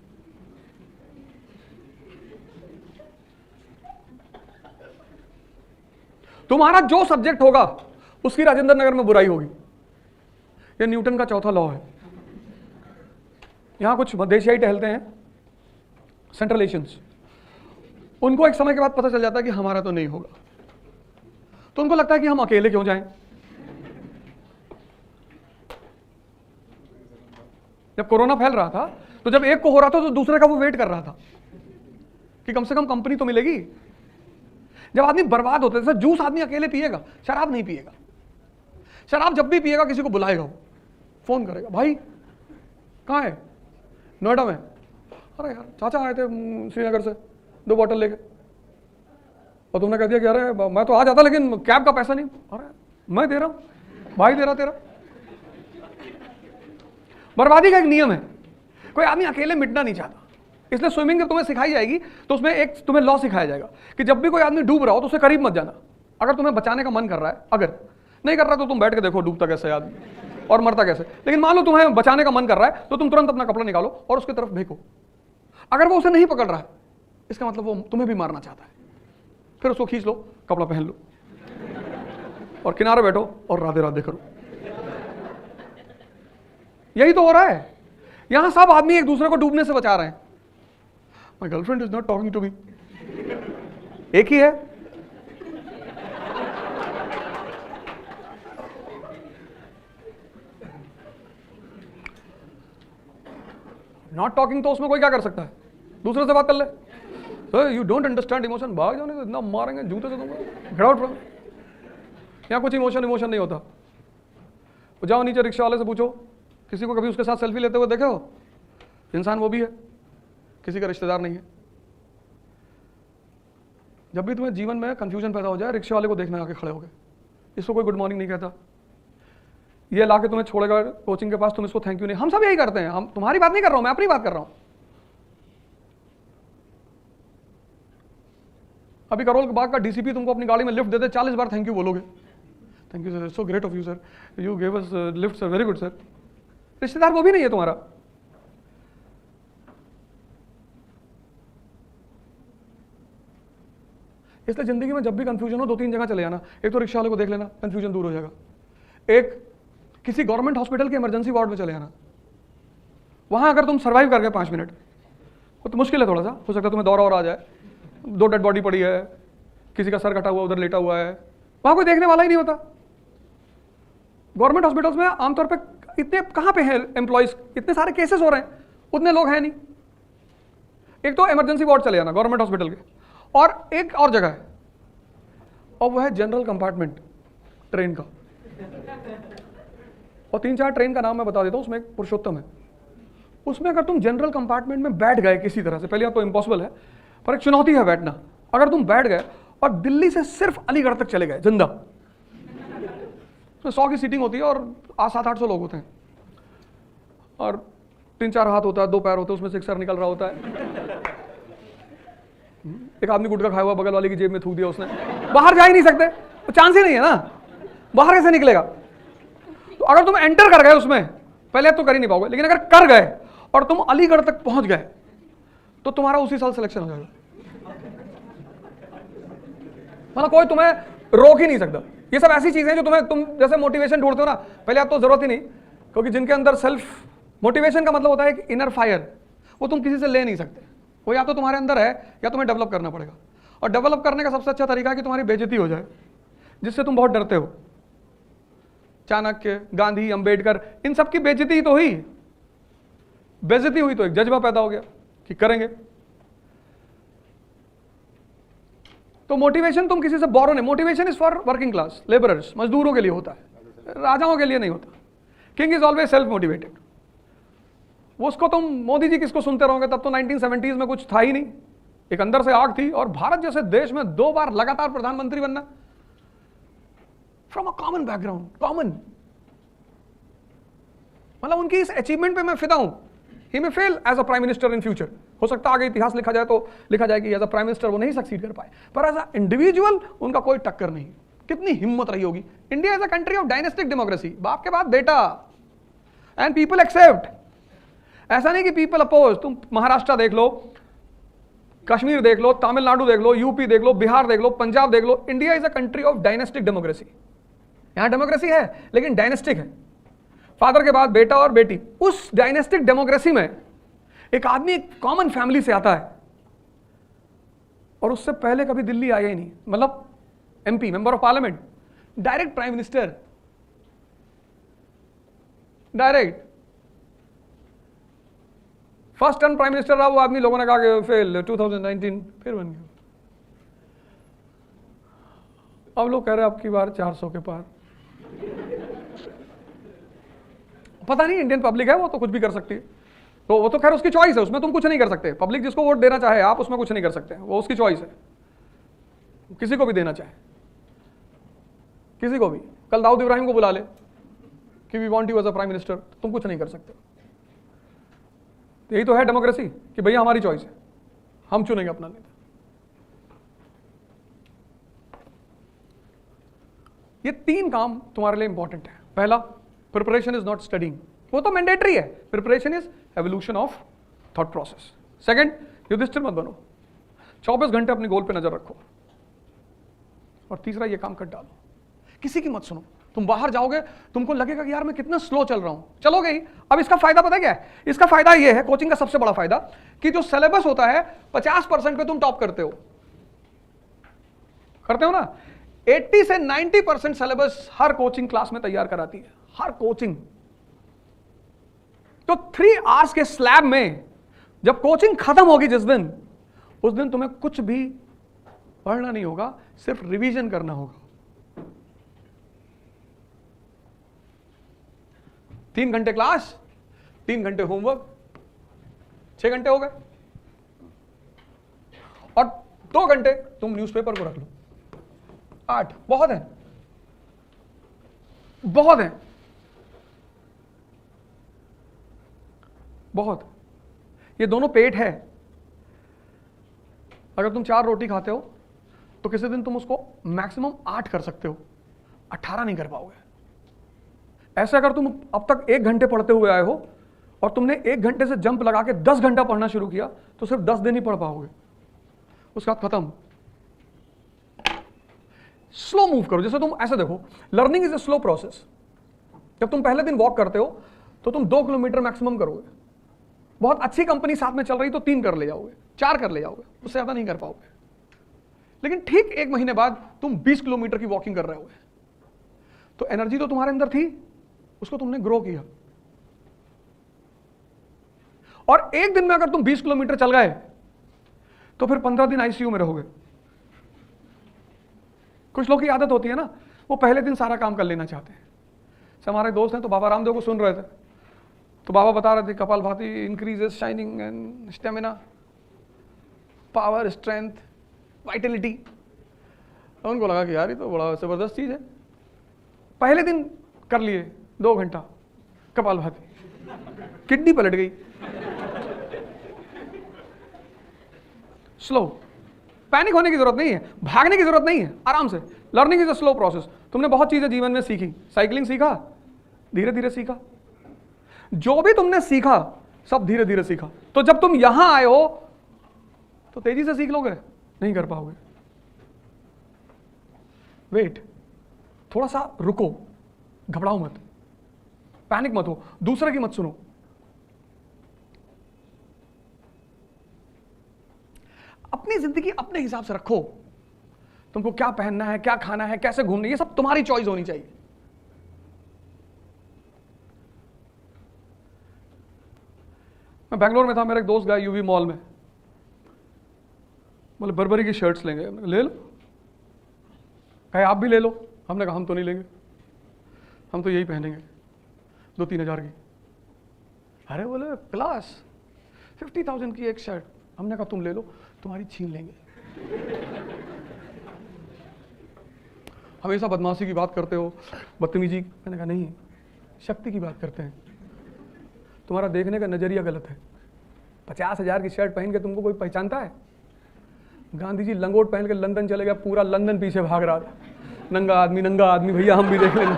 तुम्हारा जो सब्जेक्ट होगा उसकी राजेंद्र नगर में बुराई होगी। यह न्यूटन का चौथा लॉ है। यहां कुछ मध्येशियाई टहलते हैं, सेंट्रल एशियंस, उनको एक समय के बाद पता चल जाता है कि हमारा तो नहीं होगा, तो उनको लगता है कि हम अकेले क्यों जाएं। जब कोरोना फैल रहा था तो जब एक को हो रहा था तो दूसरे का वो वेट कर रहा था कि कम से कम कंपनी तो मिलेगी। जब आदमी बर्बाद होते थे, जूस आदमी अकेले पिएगा, शराब नहीं पिएगा। शराब जब भी पिएगा किसी को बुलाएगा, वो फोन करेगा, भाई कहाँ है, नोएडा में। अरे यार चाचा आए थे श्रीनगर से 2 बॉटल लेके, और तुमने कह दिया कि अरे मैं तो आ जाता लेकिन कैब का पैसा नहीं। अरे मैं दे रहा हूं, भाई दे रहा तेरा। बर्बादी का एक नियम है, कोई आदमी अकेले मिटना नहीं चाहता, इसलिए स्विमिंग जब तुम्हें सिखाई जाएगी तो उसमें एक तुम्हें लॉ सिखाया जाएगा कि जब भी कोई आदमी डूब रहा हो तो उससे करीब मत जाना। अगर तुम्हें बचाने का मन कर रहा है, अगर नहीं कर रहा तो तुम बैठ के देखो डूबता कैसे आदमी और मरता कैसे। लेकिन मान लो तुम्हें बचाने का मन कर रहा है तो तुम तुरंत अपना कपड़ा निकालो और उसकी तरफ फेंको। अगर वो उसे नहीं पकड़ रहा है, इसका मतलब वो तुम्हें भी मारना चाहता है। फिर उसको खींच लो, कपड़ा पहन लो और किनारे बैठो और राधे राधे करो। यही तो हो रहा है। यहां सब आदमी एक दूसरे को डूबने से बचा रहे हैं। My girlfriend is not talking to me, एक ही है। नॉट टॉकिंग तो उसमें कोई क्या कर सकता है, दूसरे से बात कर ले। यू डोंट अंडरस्टैंड इमोशन, भाग जाने, इतना मारेंगे जूते से तुमको, गेट आउट फ्रॉम। यहाँ कुछ इमोशन नहीं होता। जाओ नीचे रिक्शा वाले से पूछो, किसी को कभी उसके साथ सेल्फी लेते हुए देखे हो? इंसान वो भी है, किसी का रिश्तेदार नहीं है। जब भी तुम्हें जीवन में कंफ्यूजन पैदा हो जाए, रिक्शा वाले को देखना आके खड़े हो गए, इसको कोई गुड मॉर्निंग नहीं कहता, ये लाके तुम्हें छोड़ेगा कोचिंग के पास, तुम इसको थैंक यू नहीं। हम सब यही करते हैं। हम तुम्हारी बात नहीं कर रहा हूं, मैं अपनी बात कर रहा हूं। अभी करोल बाग का डीसीपी तुमको अपनी गाड़ी में लिफ्ट देते, 40 बार थैंक यू बोलोगे, thank you sir, so great of you sir, you give us lift sir, very good sir. रिश्तेदार वो भी नहीं है तुम्हारा। इसलिए जिंदगी में जब भी कंफ्यूजन हो, 2-3 जगह चले जाना। एक तो रिक्शा वाले को देख लेना, कंफ्यूजन दूर हो जाएगा। एक किसी गवर्नमेंट हॉस्पिटल के इमरजेंसी वार्ड में चले जाना, वहां अगर तुम सर्वाइव कर गए 5 मिनट, वो तो मुश्किल है थोड़ा सा, हो सकता है तुम्हें दौरा और आ जाए, 2 डेड बॉडी पड़ी है, किसी का सर कटा हुआ उधर लेटा हुआ है, वहां कोई देखने वाला ही नहीं होता। गवर्नमेंट हॉस्पिटल्स में आमतौर पर इतने कहां पे हैं एम्प्लॉइज, इतने सारे केसेस हो रहे हैं, उतने लोग हैं नहीं। एक तो इमरजेंसी वार्ड चले जाना गवर्नमेंट हॉस्पिटल के, और एक और जगह है, और वह है जनरल कंपार्टमेंट ट्रेन का। और 3-4 ट्रेन का नाम मैं बता देता हूं, उसमें एक पुरुषोत्तम है। उसमें अगर तुम जनरल कंपार्टमेंट में बैठ गए किसी तरह से, पहले तो इम्पॉसिबल है, पर एक चुनौती है बैठना। अगर तुम बैठ गए और दिल्ली से सिर्फ अलीगढ़ तक चले गए जिंदा, तो 100 की सीटिंग होती है और 700-800 लोग होते हैं, और 3-4 हाथ होता है, 2 पैर होते हैं, उसमें से एक सर निकल रहा होता है। एक आदमी गुटखा खाया हुआ बगल वाले की जेब में थूक दिया उसने, बाहर जा ही नहीं सकते, तो चांस ही नहीं है ना, बाहर कैसे निकलेगा। तो अगर तुम एंटर कर गए उसमें, पहले तो कर ही नहीं पाओगे, लेकिन अगर कर गए और तुम अलीगढ़ तक पहुंच गए, तो तुम्हारा उसी साल सिलेक्शन हो जाएगा। मतलब कोई तुम्हें रोक ही नहीं सकता। ये सब ऐसी चीजें जो तुम जैसे मोटिवेशन ढूंढते हो ना, पहले आप तो जरूरत ही नहीं, क्योंकि जिनके अंदर सेल्फ मोटिवेशन का मतलब होता है कि इनर फायर, वो तुम किसी से ले नहीं सकते, वो या तो तुम्हारे अंदर है या तुम्हें डेवलप करना पड़ेगा। और डेवलप करने का सबसे अच्छा तरीका है कि तुम्हारी बेइज्जती हो जाए, जिससे तुम बहुत डरते हो। चाणक्य, गांधी, अंबेडकर, इन सब की बेइज्जती तो हुई, बेइज्जती हुई तो एक जज्बा पैदा हो गया कि करेंगे। तो मोटिवेशन तुम किसी से बोरो नहीं, motivation is for working class, labourers, मजदूरों के लिए होता है, राजाओं के लिए नहीं होता। King is always self motivated. वो उसको तुम मोदी जी किसको सुनते रहोगे, तब तो 1970s में कुछ था ही नहीं, एक अंदर से आग थी। और भारत जैसे देश में 2 बार लगातार प्रधानमंत्री बनना, from a common background, common, मतलब उनकी इस अचीवमेंट पे मैं फिदा हूं। He may fail as a prime minister in future, हो सकता है आगे इतिहास लिखा जाए तो लिखा जाए कि एज अ प्राइम मिनिस्टर वो नहीं सक्सीड कर पाए, पर एज अ इंडिविजुअल उनका कोई टक्कर नहीं। कितनी हिम्मत रही होगी। India is a country of dynastic democracy, बाप के बाद बेटा, एंड पीपल एक्सेप्ट। ऐसा नहीं कि पीपल अपोज। तुम महाराष्ट्र देख लो, कश्मीर देख लो, तमिलनाडु देख लो, यूपी देख लो, बिहार देख लो, पंजाब देख लो, India is a country of dynastic democracy. यहां डेमोक्रेसी है लेकिन डायनेस्टिक है, फादर के बाद बेटा और बेटी। उस डायनेस्टिक डेमोक्रेसी में एक आदमी एक कॉमन फैमिली से आता है, और उससे पहले कभी दिल्ली आया ही नहीं, मतलब MP, member of parliament, direct prime minister, direct first term prime minister रहा वो आदमी। लोगों ने कहा कि फेल, 2019 फिर बन गया। अब लोग कह रहे हैं अब की बार 400 के पार। पता नहीं, इंडियन पब्लिक है, वो तो कुछ भी कर सकती है, तो वो तो खैर उसकी चॉइस है, उसमें तुम कुछ नहीं कर सकते। पब्लिक जिसको वोट देना चाहे, आप उसमें कुछ नहीं कर सकते, वो उसकी चॉइस है, किसी को भी देना चाहे, किसी को भी। कल दाऊद इब्राहिम को बुला ले कि we want you as a prime minister, तुम कुछ नहीं कर सकते। यही तो है डेमोक्रेसी कि भैया हमारी चॉइस है, हम चुनेंगे अपना नेता। ये 3 काम तुम्हारे लिए इंपॉर्टेंट है। पहला, प्रिपरेशन इज नॉट स्टडिंग, वो तो मैंडेटरी है, preparation is evolution of thought process. Second, Yudhishthir मत बनो, 24 घंटे अपने गोल पे नजर रखो। और तीसरा, ये काम कर डालो, किसी की मत सुनो, तुम बाहर जाओगे, तुमको लगेगा कि यार मैं कितना स्लो चल रहा हूं, चलोगे ही। अब इसका फायदा पता क्या है? इसका फायदा ये है, कोचिंग का सबसे बड़ा फायदा, कि जो सिलेबस होता है 50% पे तुम टॉप करते हो ना। 80 से 90% सिलेबस हर कोचिंग क्लास में तैयार कराती है, हर कोचिंग। तो 3 आवर्स के स्लैब में जब कोचिंग खत्म होगी जिस दिन, उस दिन तुम्हें कुछ भी पढ़ना नहीं होगा, सिर्फ रिवीजन करना होगा। 3 घंटे क्लास, 3 घंटे होमवर्क, 6 घंटे हो गए। और 2 घंटे तुम न्यूज़पेपर को रख लो, 8 बहुत है, बहुत है, बहुत। ये दोनों पेट है। अगर तुम 4 रोटी खाते हो तो किसी दिन तुम उसको मैक्सिमम 8 कर सकते हो, 18 नहीं कर पाओगे। ऐसे अगर तुम अब तक 1 घंटे पढ़ते हुए आए हो और तुमने 1 घंटे से जंप लगा के 10 घंटा पढ़ना शुरू किया, तो सिर्फ 10 दिन ही पढ़ पाओगे, उसके बाद खत्म। स्लो मूव करो। जैसे तुम ऐसे देखो, learning is a slow process. जब तुम पहले दिन वॉक करते हो तो तुम 2 किलोमीटर मैक्सिमम करोगे। बहुत अच्छी कंपनी साथ में चल रही तो 3 कर ले जाओगे, 4 कर ले जाओगे, उससे ज्यादा नहीं कर पाओगे। लेकिन ठीक 1 महीने बाद तुम 20 किलोमीटर की वॉकिंग कर रहे होगे, तो एनर्जी तो तुम्हारे अंदर थी, उसको तुमने ग्रो किया। और 1 दिन में अगर तुम 20 किलोमीटर चल गए तो फिर 15 दिन आईसीयू में रहोगे। कुछ लोग की आदत होती है ना, वो पहले दिन सारा काम कर लेना चाहते हैं। हमारे दोस्त हैं तो बाबा रामदेव को सुन रहे थे, तो बाबा बता रहे थे kapalbhati increases shining and stamina, power, strength, Vitality. तो उनको लगा कि यार ये तो बड़ा जबरदस्त चीज है। पहले दिन कर लिए 2 घंटा कपालभाति, किडनी पलट गई। स्लो, पैनिक होने की जरूरत नहीं है, भागने की जरूरत नहीं है, आराम से। Learning is a slow process. तुमने बहुत चीजें जीवन में सीखी, साइकिलिंग सीखा, धीरे धीरे सीखा। जो भी तुमने सीखा सब धीरे धीरे सीखा। तो जब तुम यहां आए हो तो तेजी से सीख लोगे? नहीं कर पाओगे। वेट, थोड़ा सा रुको, घबराओ मत, पैनिक मत हो, दूसरे की मत सुनो। अपनी जिंदगी अपने हिसाब से रखो। तुमको क्या पहनना है, क्या खाना है, कैसे घूमना है, ये सब तुम्हारी चॉइस होनी चाहिए। मैं बेंगलोर में था, मेरा एक दोस्त गया यूवी मॉल में, बोले बर्बरी की शर्ट्स लेंगे। ले लो, कहे आप भी ले लो। हमने कहा हम तो नहीं लेंगे, हम तो यही पहनेंगे 2-3 हज़ार की। अरे बोले क्लास, 50,000 की एक शर्ट। हमने कहा तुम ले लो, तुम्हारी छीन लेंगे। हमेशा बदमाशी की बात करते हो, बदतमीजी। मैंने कहा नहीं, शक्ति की बात करते हैं। तुम्हारा देखने का नजरिया गलत है। 50,000 की शर्ट पहन के तुमको कोई पहचानता है? गांधी जी लंगोट पहन के लंदन चले गया, पूरा लंदन पीछे भाग रहा था, नंगा आदमी नंगा आदमी, भैया हम भी देख लेंगे।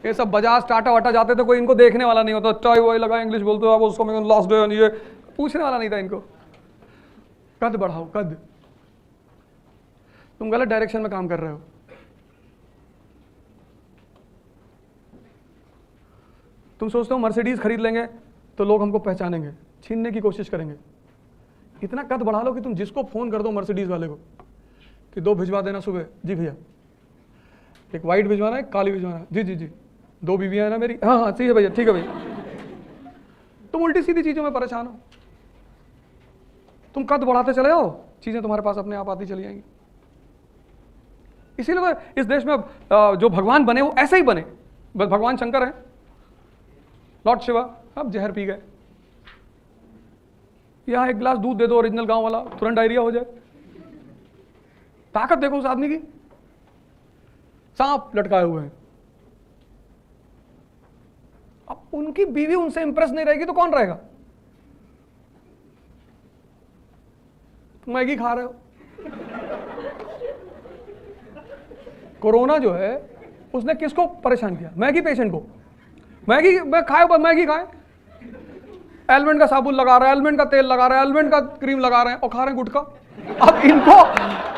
ये सब बजाज टाटा वाटा जाते थे, कोई इनको देखने वाला नहीं होता। टाई वाई लगा, इंग्लिश बोलते हो आप, उसको मैं लास्ट डे, ये पूछने वाला नहीं था इनको। कद बढ़ाओ, कद। तुम गलत डायरेक्शन में काम कर रहे हो। तुम सोचते हो मर्सिडीज खरीद लेंगे तो लोग हमको पहचानेंगे, छीनने की कोशिश करेंगे। इतना कद बढ़ा लो कि तुम जिसको फोन कर दो मर्सिडीज वाले को कि 2 भिजवा देना सुबह। जी भैया, एक वाइट भिजवाना है, काली भिजवाना है। जी जी जी, 2 बीवियां है ना मेरी। हाँ हाँ ठीक है भैया, ठीक है भैया। तुम उल्टी सीधी चीजों में परेशान हो। तुम कद बढ़ाते चले जाओ, चीजें तुम्हारे पास अपने आप आती चली जाएंगी। इसीलिए इस देश में जो भगवान बने वो ऐसे ही बने। बस भगवान शंकर है, लॉर्ड शिवा, अब जहर पी गए। यहां 1 गिलास दूध दे दो ओरिजिनल गांव वाला, तुरंत डायरिया हो जाए। ताकत देखो उस आदमी की, सांप लटकाए हुए हैं। अब उनकी बीवी उनसे इंप्रेस नहीं रहेगी तो कौन रहेगा? मैगी खा रहे हो। कोरोना जो है उसने किसको परेशान किया? मैगी पेशेंट को। मैगी मैं खाए, मैगी खाए, एलमेंट का साबुन लगा रहा है, एलमेंट का तेल लगा रहा है, एलमेंट का क्रीम लगा रहे हैं और खा रहे हैं गुटखा। अब इनको,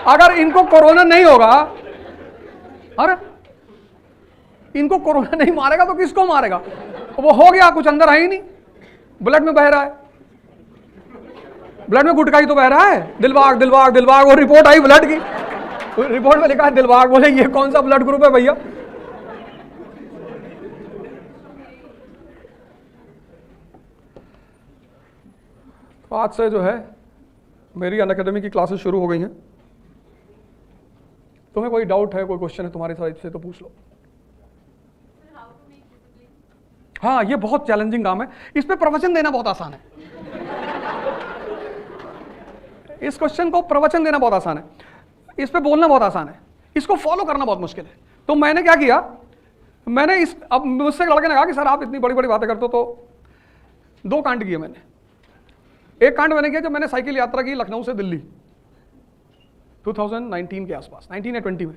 अगर इनको कोरोना नहीं होगा अरे इनको कोरोना नहीं मारेगा तो किसको मारेगा? वो हो गया, कुछ अंदर है ही नहीं, ब्लड में बह रहा है, ब्लड में गुटखाई तो बह रहा है, दिलबाग दिलबाग दिलबाग। वो रिपोर्ट आई ब्लड की, रिपोर्ट में लिखा है दिलबाग। बोले ये कौन सा ब्लड ग्रुप है भैया? तो आज से जो है मेरी अनअकैडमी की क्लासेस शुरू हो गई हैं। तुम्हें कोई डाउट है, कोई क्वेश्चन है तुम्हारी साइड से तो पूछ लो। हाँ, ये बहुत चैलेंजिंग काम है, इस पे प्रवचन देना बहुत आसान है। इस क्वेश्चन को प्रवचन देना बहुत आसान है, इस पे बोलना बहुत आसान है, इसको फॉलो करना बहुत मुश्किल है। तो मैंने क्या किया, मैंने अब मुझसे लड़के ने कहा कि सर आप इतनी बड़ी बड़ी बातें करते हो, तो 2 कांड किए मैंने। एक कांड मैंने किया जब मैंने साइकिल यात्रा की लखनऊ से दिल्ली 2019 के आसपास, 19 या 20 में।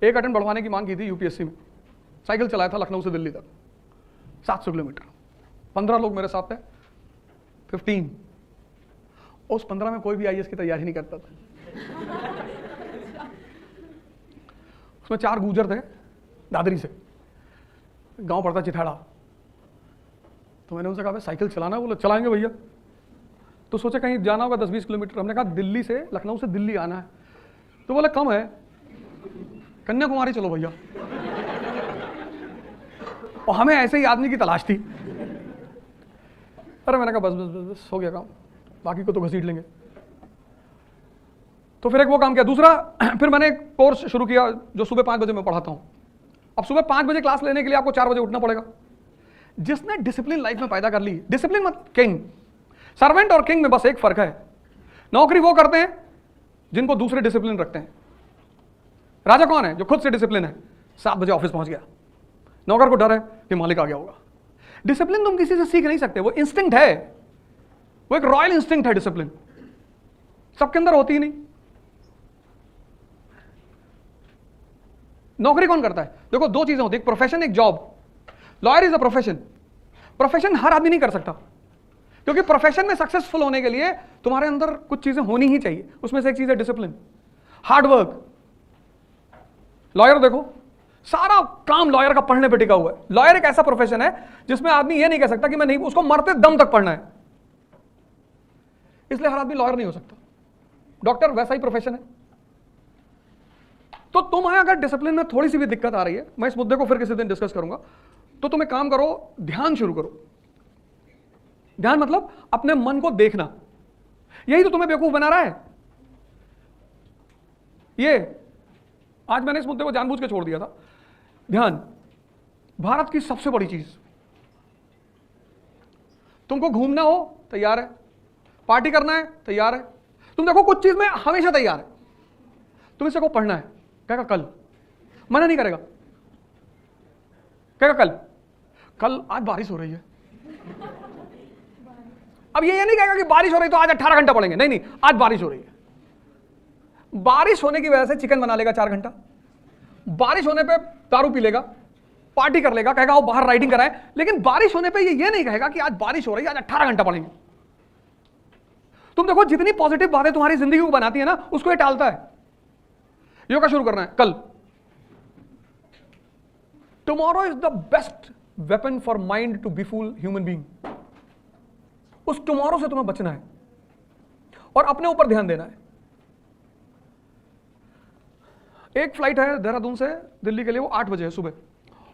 एक अटेम्प्ट बढ़वाने की मांग की थी यूपीएससी में। साइकिल चलाया था लखनऊ से दिल्ली तक 700 किलोमीटर, 15 लोग मेरे साथ थे, 15। उस 15 में कोई भी आईएएस की तैयारी नहीं करता था। उसमें 4 गुजर थे दादरी से, गांव पड़ता चिठाड़ा। तो मैंने उनसे कहा साइकिल चलाना, बोले चलाएंगे भैया। तो सोचे कहीं जाना होगा 10-20 किलोमीटर। हमने कहा दिल्ली से, लखनऊ से दिल्ली आना है। तो बोले कम है, कन्याकुमारी चलो भैया। और हमें ऐसे ही आदमी की तलाश थी। अरे मैंने कहा बस बस बस, बस हो गया काम, बाकी को तो घसीट लेंगे। तो फिर एक वो काम किया। दूसरा, फिर मैंने एक कोर्स शुरू किया जो सुबह 5 बजे मैं पढ़ाता हूं। अब सुबह 5 बजे क्लास लेने के लिए आपको 4 बजे उठना पड़ेगा। जिसने डिसिप्लिन लाइफ में पैदा कर ली, डिसिप्लिन मत किंग, सर्वेंट और किंग में बस एक फर्क है, नौकरी वो करते हैं जिनको दूसरे डिसिप्लिन रखते हैं। राजा कौन है? जो खुद से डिसिप्लिन है, 7 बजे ऑफिस पहुंच गया। नौकर को डर है कि मालिक आ गया होगा। डिसिप्लिन तुम किसी से सीख नहीं सकते, वो इंस्टिंक्ट है, वो एक रॉयल इंस्टिंक्ट है। डिसिप्लिन सबके अंदर होती ही नहीं। नौकरी कौन करता है? देखो 2 चीजें होती है, एक प्रोफेशन, एक job. Lawyer is a profession. Profession हर आदमी नहीं कर सकता, क्योंकि प्रोफेशन में सक्सेसफुल होने के लिए तुम्हारे अंदर कुछ चीजें होनी ही चाहिए। उसमें से एक चीज है डिसिप्लिन, हार्ड वर्क। लॉयर देखो, सारा काम लॉयर का पढ़ने पे टिका हुआ है। लॉयर एक ऐसा प्रोफेशन है जिसमें आदमी ये नहीं कह सकता कि मैं नहीं, उसको मरते दम तक पढ़ना है, इसलिए हर आदमी लॉयर नहीं हो सकता। डॉक्टर वैसा ही प्रोफेशन है। तो तुम्हें अगर डिसिप्लिन में थोड़ी सी भी दिक्कत आ रही है, मैं इस मुद्दे को फिर किसी दिन डिस्कस करूंगा, तो तुम एक काम करो, ध्यान शुरू करो। ध्यान मतलब अपने मन को देखना। यही तो तुम्हें बेवकूफ बना रहा है। ये आज मैंने इस मुद्दे को जानबूझ के छोड़ दिया था। ध्यान भारत की सबसे बड़ी चीज। तुमको घूमना हो तैयार है, पार्टी करना है तैयार है। तुम देखो कुछ चीज में हमेशा तैयार है। तुम इसे को पढ़ना है, कहेगा कल, मना नहीं करेगा, कहेगा कल, कल आज बारिश हो रही है। अब ये नहीं कहेगा कि बारिश हो रही तो आज 18 घंटा पढ़ेंगे, नहीं नहीं, आज बारिश हो रही है। बारिश होने की वजह से चिकन बना लेगा 4 घंटा, बारिश होने पे दारू पी लेगा, पार्टी कर लेगा, कहेगा वो बाहर राइडिंग कराए, लेकिन बारिश होने पे ये नहीं कहेगा कि आज बारिश हो रही है, आज 18 घंटा पढ़ेंगे। तुम देखो जितनी पॉजिटिव बातें तुम्हारी जिंदगी को बनाती है ना, उसको ये टालता है। योगा शुरू करना है कल। Tomorrow is the best weapon for mind to befool human being. उस टुमारो से तुम्हें बचना है और अपने ऊपर ध्यान देना है। एक फ्लाइट है देहरादून से दिल्ली के लिए, वो 8 बजे है सुबह,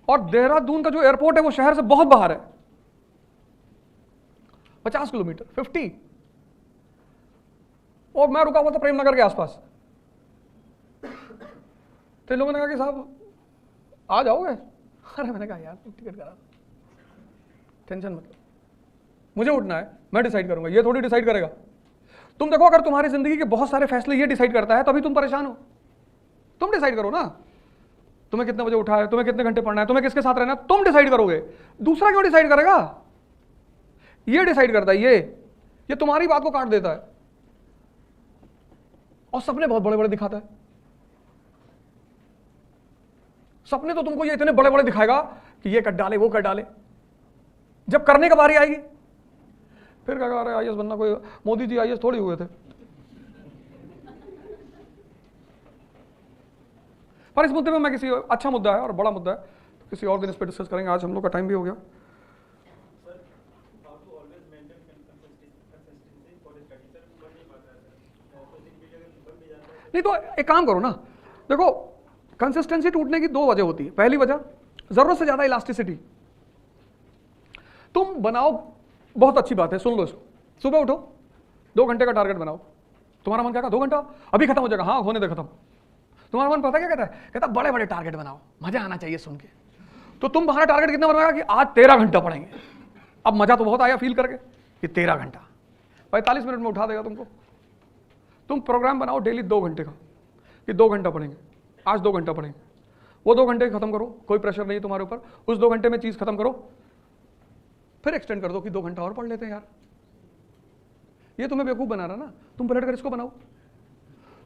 और देहरादून का जो एयरपोर्ट है वो शहर से बहुत बाहर है, 50 किलोमीटर, 50। और मैं रुका हुआ था प्रेमनगर के आसपास। तो इन लोगों ने कहा कि साहब आ जाओगे? अरे मैंने कहा यार टिकट करा, टेंशन मत लो, मुझे उठना है, मैं डिसाइड करूंगा, ये थोड़ी डिसाइड करेगा। तुम देखो अगर तुम्हारी जिंदगी के बहुत सारे फैसले ये डिसाइड करता है तभी तुम परेशान हो। तुम डिसाइड करो ना, तुम्हें कितने बजे उठा है, तुम्हें कितने घंटे पढ़ना है, तुम्हें किसके साथ रहना है, तुम डिसाइड करोगे। दूसरा क्यों डिसाइड करेगा? ये डिसाइड करता है, ये तुम्हारी बात को काट देता है। और सपने बहुत बड़े बड़े दिखाता है। सपने तो तुमको ये इतने बड़े बड़े दिखाएगा कि ये कर डाले, वो कर डाले। जब करने का बारी आएगी फिर कहेगा अरे आईएएस बनना कोई, मोदी जी आईएएस थोड़ी हुए थे। पर इस मुद्दे पे मैं किसी अच्छा मुद्दा है और बड़ा मुद्दा है, तो किसी और दिन इस पर डिस्कस करेंगे। आज हम लोग का टाइम भी हो गया। नहीं तो एक काम करो ना, देखो कंसिस्टेंसी टूटने की दो वजह होती है। पहली वजह जरूरत से ज्यादा इलास्टिसिटी। तुम बनाओ, बहुत अच्छी बात है, सुन लो इसको, सुबह उठो 2 घंटे का टारगेट बनाओ। तुम्हारा मन क्या कहता 2 घंटा अभी खत्म हो जाएगा, हाँ होने दे खत्म। तुम्हारा मन पता क्या कहता है, कहता बड़े बड़े टारगेट बनाओ, मजा आना चाहिए सुन के। तो तुम तुम्हारा टारगेट कितना बनाएगा कि आज 13 घंटा पढ़ेंगे। अब मजा तो बहुत आया फील करके कि 13 घंटा, 45 मिनट में उठा देगा तुमको। तुम प्रोग्राम बनाओ डेली 2 घंटे का कि 2 घंटा पढ़ेंगे, आज 2 घंटा पढ़ेंगे। वो 2 घंटे खत्म करो, कोई प्रेशर नहीं है तुम्हारे ऊपर। उस 2 घंटे में चीज खत्म करो, फिर एक्सटेंड कर दो कि 2 घंटा और पढ़ लेते हैं यार। ये तुम्हें बेवकूफ बना रहा ना, तुम पलट कर इसको बनाओ।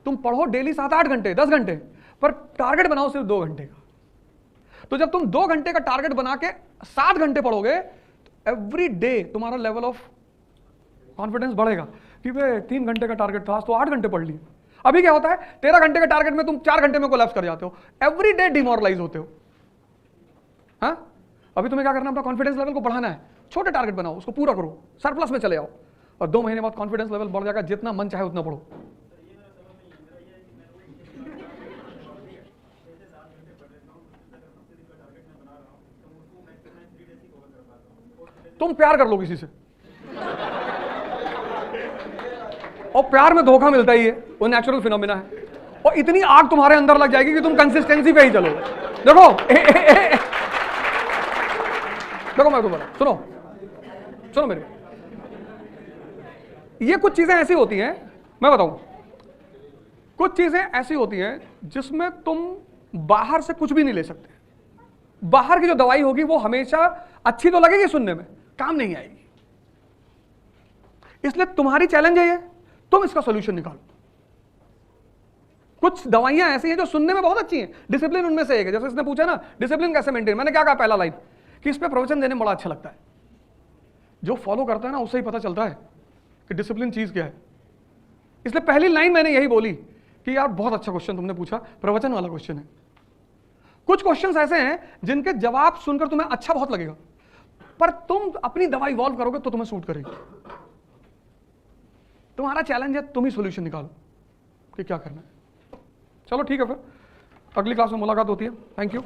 तुम पढ़ो डेली 7-8 घंटे, 10 घंटे, पर टारगेट बनाओ सिर्फ 2 घंटे का। तो जब तुम 2 घंटे का टारगेट बना के 7 घंटे पढ़ोगे, तो एवरी डे तुम्हारा लेवल ऑफ कॉन्फिडेंस बढ़ेगा कि वे 3 घंटे का टारगेट था, तो 8 घंटे पढ़ लिए। अभी क्या होता है, 13 घंटे के टारगेट में तुम 4 घंटे में कोलैप्स कर जाते हो, एवरी डे डिमोरलाइज होते हो। हाँ, अभी तुम्हें क्या करना है, अपना कॉन्फिडेंस लेवल को बढ़ाना है। छोटे टारगेट बनाओ, उसको पूरा करो, सरप्लस में चले आओ, और 2 महीने बाद कॉन्फिडेंस लेवल बढ़ जाएगा। जितना मन चाहे उतना पढ़ो। तुम प्यार कर लो किसी से, और प्यार में धोखा मिलता ही है, वो नेचुरल फिनोमिना है। और इतनी आग तुम्हारे अंदर लग जाएगी कि तुम कंसिस्टेंसी पे ही चलो। देखो देखो मैं तुम्हारा सुनो मेरे, ये कुछ चीजें ऐसी होती हैं, मैं बताऊं, कुछ चीजें ऐसी होती हैं जिसमें तुम बाहर से कुछ भी नहीं ले सकते। बाहर की जो दवाई होगी वो हमेशा अच्छी तो लगेगी, सुनने में काम नहीं आएगी। इसलिए तुम्हारी चैलेंज है ये, तुम इसका सॉल्यूशन निकालो। कुछ दवाइयां ऐसी हैं जो सुनने में बहुत अच्छी हैं, डिसिप्लिन उनमें से एक है। जैसे इसने पूछा ना डिसिप्लिन कैसे मेंटेन, मैंने क्या कहा पहला लाइन, कि इस पे प्रवचन देने में बड़ा अच्छा लगता है। जो फॉलो करता है ना उससे ही पता चलता है कि डिसिप्लिन चीज क्या है। इसलिए पहली लाइन मैंने यही बोली कि यार बहुत अच्छा क्वेश्चन तुमने पूछा, प्रवचन वाला क्वेश्चन है। कुछ क्वेश्चंस ऐसे हैं जिनके जवाब सुनकर तुम्हें अच्छा बहुत लगेगा, पर तुम अपनी दवा इवॉल्व करोगे तो तुम्हें सूट करेगी। तुम्हारा चैलेंज है, तुम ही सॉल्यूशन निकालो कि क्या करना है। चलो ठीक है, फिर अगली क्लास में मुलाकात होती है। Thank you.